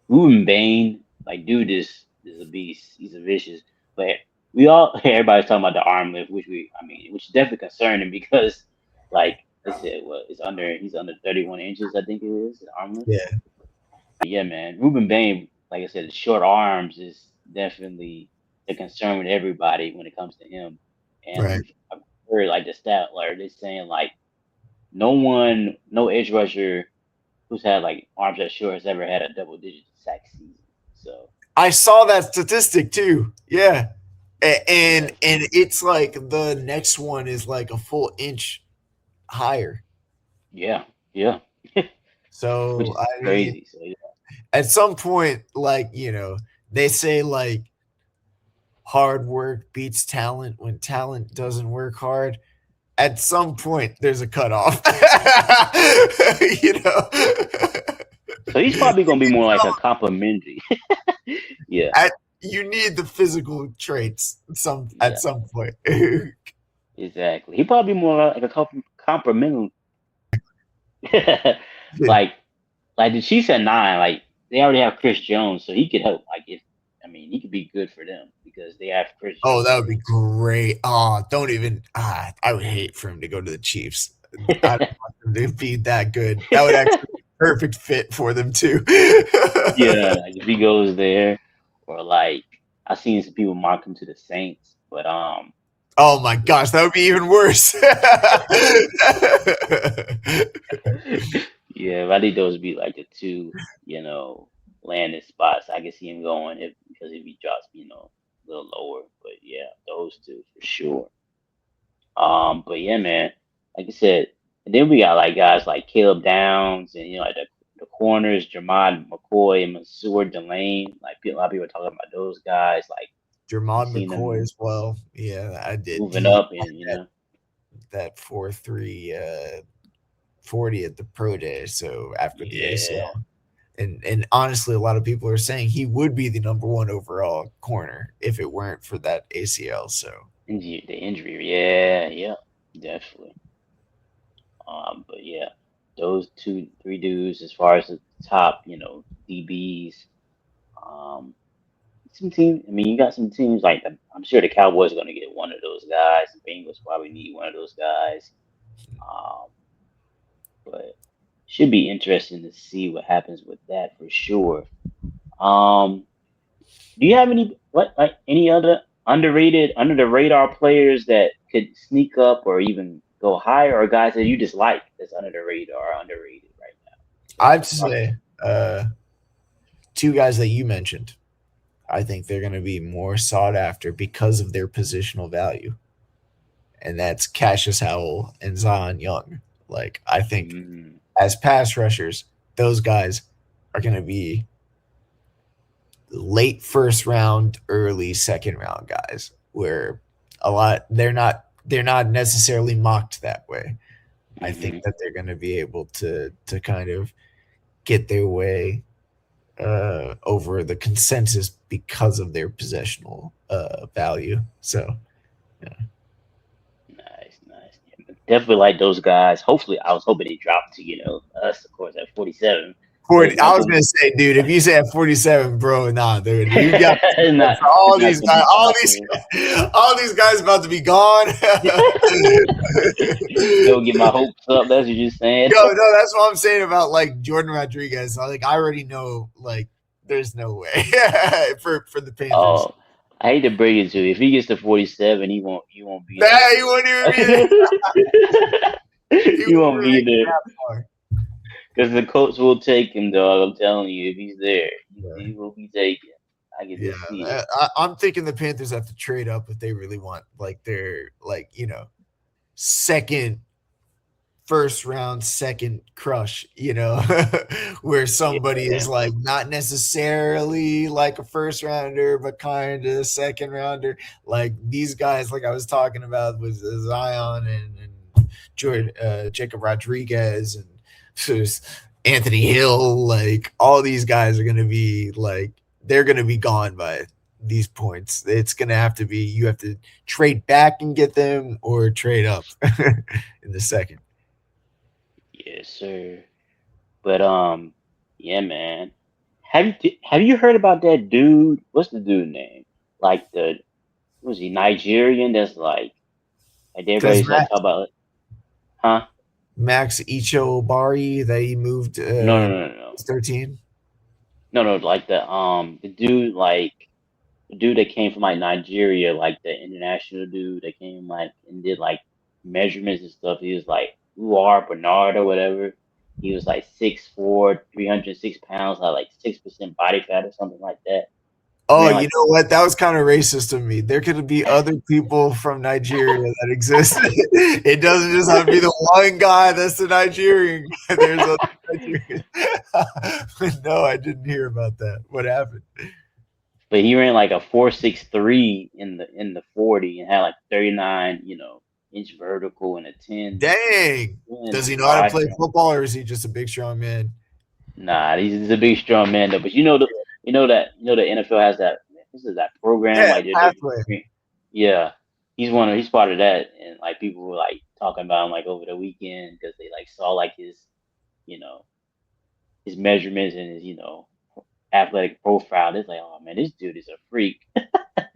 Ruben Bain, like dude, is a beast. He's a vicious. But we all everybody's talking about the arm lift, which is definitely concerning because like they said, what it's under he's under 31 inches, I think it is, the arm lift. yeah, But yeah, man, Ruben Bain, like I said, short arms is definitely the concern with everybody when it comes to him. And right. I've heard like the stat alert, they're saying like no edge rusher who's had like arms that short has ever had a double digit sack season. So I saw that statistic too. Yeah. And yeah, it's like the next one is like a full inch higher. yeah, yeah, which So is I mean, crazy. So yeah, at some point, like they say like hard work beats talent when talent doesn't work hard. At some point, there's a cutoff. you know, so he's probably gonna be more like a complimentary. Yeah, at, you need the physical traits at yeah, some point. exactly. He probably more like a complimentary. like like the Chiefs at 9, like they already have Chris Jones, so he could help. Like if I mean, he could be good for them because they have Chris Oh, that Jones. would be great. Oh, don't even. I would hate for him to go to the Chiefs. I don't want them to be that good. That would actually be a perfect fit for them too. Yeah, like if he goes there, or like I've seen some people mark him to the Saints, but Oh my gosh, that would be even worse. yeah, I think those would be like the two, you know, landing spots. I can see him going because if he drops, a little lower. But yeah, those two for sure. But yeah, man, like I said, and then we got like guys like Caleb Downs and like the corners, Jermod McCoy and Mansoor Delane. Like a lot of people are talking about those guys. Like we've Jermod seen McCoy them as well. Yeah, I did. moving He up, and that that 4.3 40 at the pro day. So after the yeah, ACL, and honestly, a lot of people are saying he would be the number one overall corner if it weren't for that ACL. So the injury, yeah, yeah, definitely. But yeah, those two, three dudes, as far as the top, DBs. Um, some teams. I mean, you got some teams like I'm sure the Cowboys are going to get one of those guys. The Bengals probably need one of those guys. Um, but should be interesting to see what happens with that for sure. Um, do you have any other underrated, under the radar players that could sneak up or even go higher, or guys that you just like that's under the radar, or underrated right now that we I'd should talk about? say two guys that you mentioned. I think they're going to be more sought after because of their positional value, and that's Cassius Howell and Zion Young. Like I think Mm, as pass rushers, those guys are going to be late first round, early second round guys. Where a lot they're not necessarily mocked that way. I think hmm. that they're going to be able to kind of get their way over the consensus because of their possessional value. So yeah. Nice, nice. Yeah, but definitely like those guys. Hopefully, I was hoping they dropped to us, of course, at 47. There's 40, I was nothing. gonna say, dude, if you say at 47, bro, nah, dude, you got it's not. for It's all not these gonna guys, be possible. all these guys about to be gone. Don't get my hopes up. That's what you're saying. Yo, no, that's what I'm saying about like Jordan Rodriguez. Like I already know like There's no way for the Panthers. Oh, I hate to break it to you. If he gets to 47, he won't be Nah, there he won't even be there. for He he won't won't even be make it there that far. because the coach will take him, dog. I'm telling you, if he's there, he Yeah. will be taken. I can Yeah, just see it. I'm thinking the Panthers have to trade up if they really want like their like second first round second crush, where somebody Yeah, is like not necessarily like a first rounder, but kind of second rounder. Like these guys, like I was talking about, was Zion and Jordan, Jacob Rodriguez and just Anthony Hill. Like all these guys are going to be like they're going to be gone by these points. It's going to have to be you have to trade back and get them or trade up in the second. yes, sir. But yeah, man. Have you heard about that dude? What's the dude name? Like was he Nigerian? That's like Because everybody's like talk about, huh? Max Ichobari that he moved No, no, no, no, no, 13. no, no. Like the dude, like the dude that came from like Nigeria, like the international dude that came like and did like measurements and stuff. He was like Uar Bernard or whatever. He was like 6'4", 306 pounds, had like 6% body fat or something like that. He Oh, ran you like know what? That was kind of racist of me. There could be other people from Nigeria that exist. It doesn't just have to be the one guy that's the Nigerian guy. There's other Nigerians. But no, I didn't hear about that. What happened? but he ran like a 4.63 in the 40 and had like 39, inch vertical and a Dang. 10 Does he know how to broad play jump. football or is he just a big strong man? Nah, he's a big strong man though. But the NFL has that, this is that program Yeah, like they're pathway. yeah, he's part of that, and like people were like talking about him like over the weekend because they like saw like you know his measurements and his athletic profile. It's like, oh man, this dude is a freak.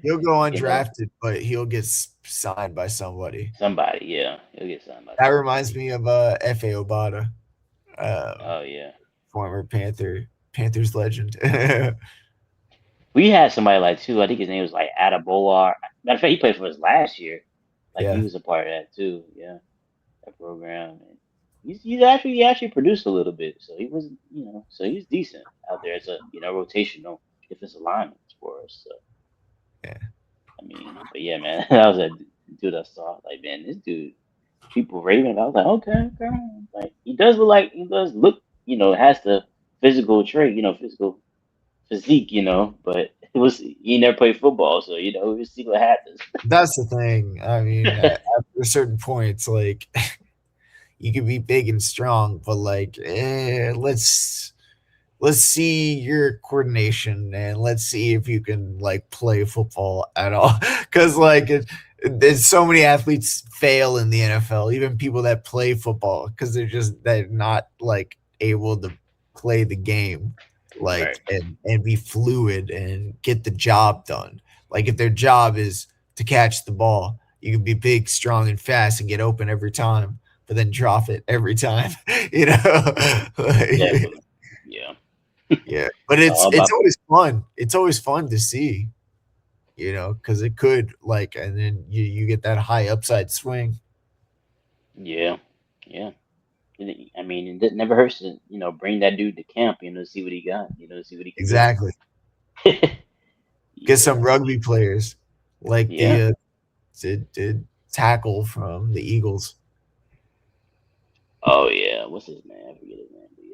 He'll go you know undrafted, but he'll get signed by somebody. Somebody, yeah, he'll get signed by That reminds somebody. me of Fa Obata, Oh yeah, former Panthers legend. we had somebody like too. I think his name was like Adabolar. Matter of fact, he played for us last year. Like he Yeah, was a part of that too. Yeah, that program. And he actually produced a little bit, so he was so he's decent out there as a rotational defensive lineman for us. So yeah. I mean, but yeah, man, that was a dude I saw. Like, man, this dude, people raving about. I was like, okay, okay. Like he does look, has the physical trait, physical physique, but it was he never played football, so we'll see what happens. That's the thing. I mean, after a certain point, it's like you can be big and strong, but like, let's see your coordination and let's see if you can like play football at all. Because like there's so many athletes fail in the NFL, even people that play football, because they're not like able to play the game like Right, and be fluid and get the job done. Like if their job is to catch the ball, you can be big, strong, and fast and get open every time, but then drop it every time. you know, like, definitely, yeah. yeah, but It's all it's about always fun. It's always fun to see, because it could like, and then you get that high upside swing. yeah, yeah. I mean, it never hurts to bring that dude to camp, see what he got, see what he can do. Exactly. Get some Yeah, for rugby sure. players like Yeah. the tackle from the Eagles. Oh yeah. What's his name? I forget his name, but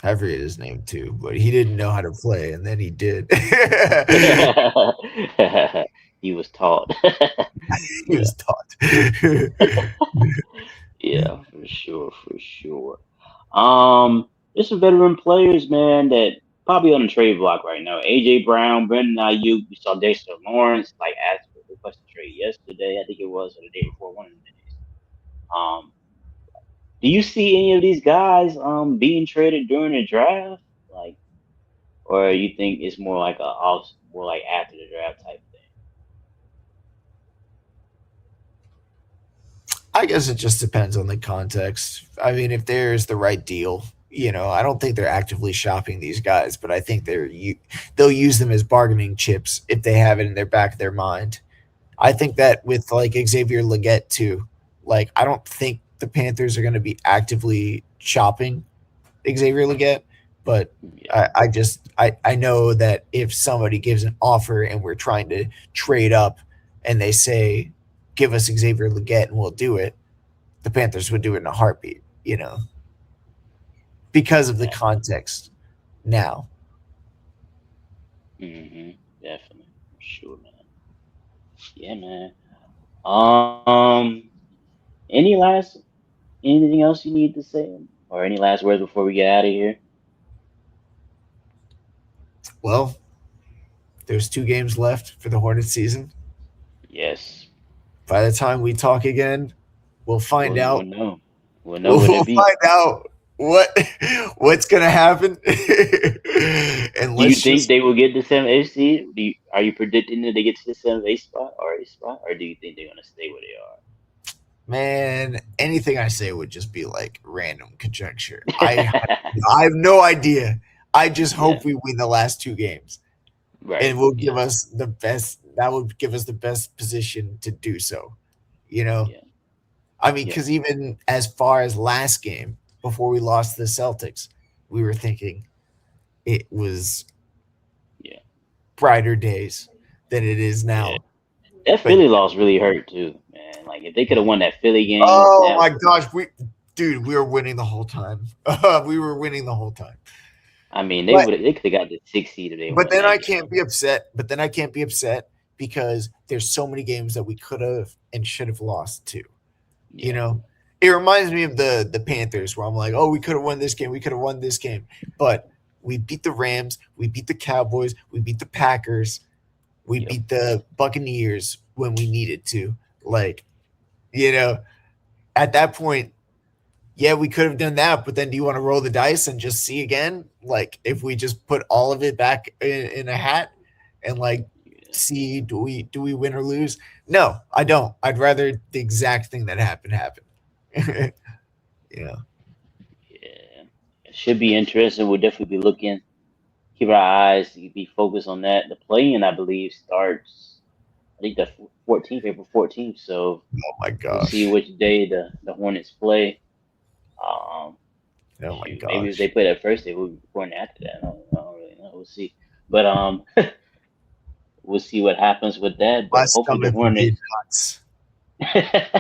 I forget his name too, but he didn't know how to play, and then he did. yeah. He was taught. He Yeah. was taught. Yeah, for sure, for sure. There's some veteran players, man, that probably on the trade block right now. AJ Brown, Brandon Ayuk, we saw Dexter Lawrence like asked for request to trade yesterday. I think it was, or the day before, one of the days. Um, do you see any of these guys being traded during the draft? Like, or you think it's more like after the draft type I guess it just depends on the context. I mean, if there's the right deal, I don't think they're actively shopping these guys, but I think they'll use them as bargaining chips if they have it in their back of their mind. I think that with like Xavier Leggett too, like I don't think the Panthers are going to be actively shopping Xavier Leggett, but Yeah, I know that if somebody gives an offer and we're trying to trade up, and they say give us Xavier Leggett and we'll do it, the Panthers would do it in a heartbeat, because of the yeah. context now. Definitely. For sure, man. Yeah, man. Um, any last anything else you need to say, or any last words before we get out of here? Well, there's 2 games left for the Hornets season. Yes. By the time we talk again, we'll find We'll out. know. We'll know We'll, what we'll it be. find out what's gonna happen, and Do you let's think just they will get the 7th seed? Are you predicting that they get to the 7th spot or 8th spot, or do you think they're gonna stay where they man. Anything I say would just be like random conjecture. are? I have no idea. I just Yeah. hope we win the last 2 games, and Right. will give Yeah. us the best. That would give us the best position to do so. You know, Yeah. I mean, Yeah. because even as far as last game before we lost to the Celtics, we were thinking it was Yeah. brighter days than it is Yeah. now. That But Philly loss really hurt too, man. Like if they could have won that Philly game, oh that my gosh, dude, we were winning the whole time. We were winning the whole time. I mean But they could have got the 6th seed if they but won then that I game. can't be upset. But then I can't be upset because there's so many games that we could have and should have lost to. You Yeah. know, it reminds me of the Panthers where I'm like, oh, we could have won this game, we could have won this game, but we beat the Rams, we beat the Cowboys, we beat the Packers, we Yep. beat the Buccaneers when we needed to. Like, you know, at that point, yeah, we could have done that, but then do you want to roll the dice and just see again? Like, if we just put all of it back in a hat and like Yeah. see do we win or lose? No, I don't. I'd rather the exact thing that happened happen. you know, Yeah. It should be interesting. We'll definitely be looking. Keep our eyes be focused on that. The play-in, I believe, starts. I think the 14th, April 14th. So oh my we'll see gosh, which day the Hornets play. Um, oh my Shoot, maybe if they gosh. play that first day, we'll be recording after that. I don't really know. We'll see. But we'll see what happens with that. My But hopefully the stomach would be Hornets, nuts.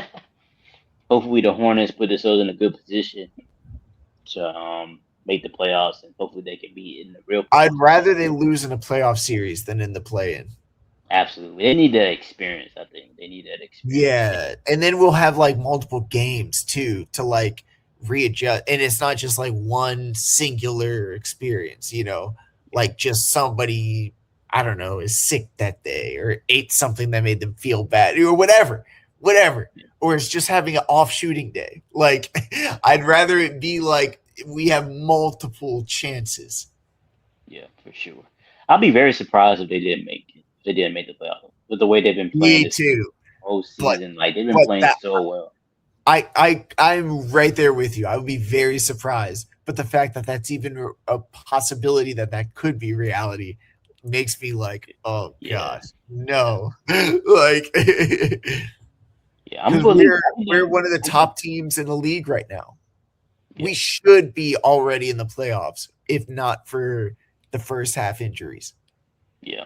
hopefully the Hornets put themselves in a good position to make the playoffs, and hopefully they can be in the real I'd playoffs rather again. they lose in a playoff series than in the play-in. Absolutely, they need that experience. I think they need that experience. Yeah, and then we'll have like multiple games too to like readjust, and it's not just like one singular experience, like just somebody I don't know is sick that day or ate something that made them feel bad or whatever, Yeah, or it's just having an off shooting day. Like I'd rather it be like we have multiple chances. yeah, for sure. I'll be very surprised if they didn't make it. If they didn't make the playoffs with the way they've been playing Me this too, whole but season. Like they've been but playing that so well. I'm right there with you. I would be very surprised, but the fact that that's even a possibility that could be reality makes me like, oh Yeah, gosh, yeah, no, like yeah. I'm a because believer. we're one of the top teams in the league right now. Yeah, We should be already in the playoffs, if not for the first half injuries. yeah,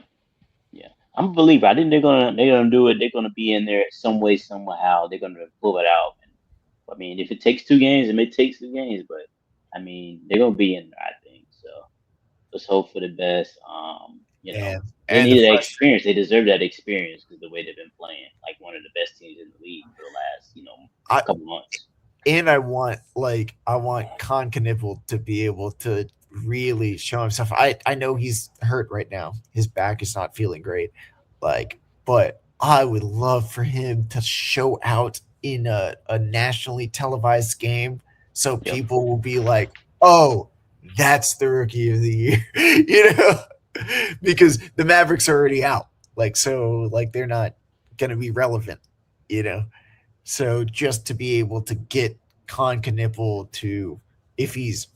yeah. I'm a believer. I think they're gonna do it. They're gonna be in there some way, somehow. They're gonna pull it out. And, I mean, if it takes 2 games, it may take 2 games, but I mean, they're gonna be in there. I think so. Let's hope for the best. They And the needed that frustration. experience. They deserve that experience because the way they've been playing, like one of the best teams in the league for the last, I couple months. and I want Con Knueppel to be able to really show himself. I know he's hurt right now. His back is not feeling great. But I would love for him to show out in a nationally televised game so Yep. people will be like, "Oh, that's the rookie of the year." Because the Mavericks are already out. Like they're not going to be relevant, you know. So just to be able to get Con Knueppel to, if he's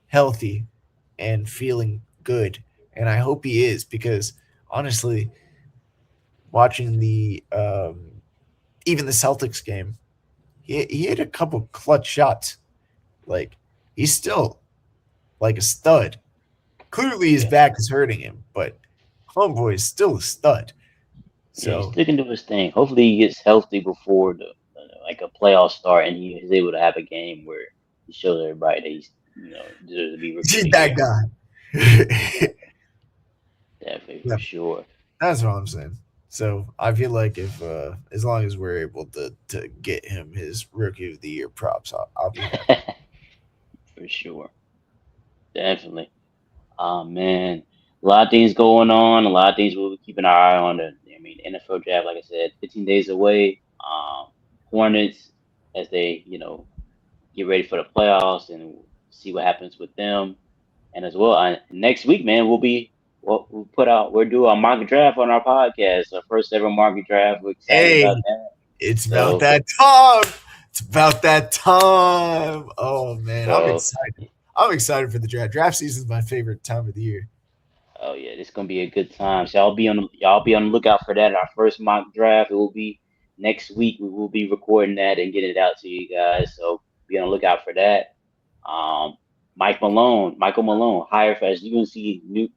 healthy and feeling good. And I hope he is because honestly, watching the even the Celtics game, he had a couple clutch shots. Like he's still like a stud. Clearly, his Yeah, back is hurting him, but homeboy is still a stud. yeah, he's So sticking to his thing. Hopefully, he gets healthy before the like a playoff start, and he is able to have a game where he shows everybody that he's deserves to be rookie of he's the that year. guy. Definitely Yeah, for sure, that's what I'm saying. So I feel like if as long as we're able to get him his rookie of the year props, I'll be happy. for sure, definitely. Man, a lot of things going on. A lot of things we'll be keeping our eye on. I mean, NFL draft, like I said, 15 days away. Hornets as they get ready for the playoffs and see what happens with them. And as well, next week, man, we'll put out we'll do a mock draft on our podcast, our first ever mock draft. We're excited Hey, about that. it's about So that time. It's about that time. Oh man, I'm so excited. I'm excited for the draft. Draft season is my favorite time of the year. oh yeah, it's gonna be a good time. So y'all be on the lookout for that. Our first mock draft. It will be next week. We will be recording that and getting it out to you guys. So be on the lookout for that. Um, Michael Malone, hired as UNC new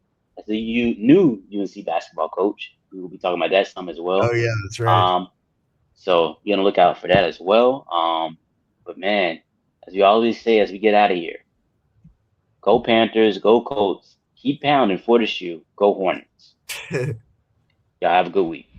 UNC basketball coach. We will be talking about that some as Oh well. yeah, that's right. Um, so be on the lookout for that as well. But man, as we always say, as we get out of here, go Panthers, go Colts, keep pounding for the shoe, go Hornets. Y'all have a good week.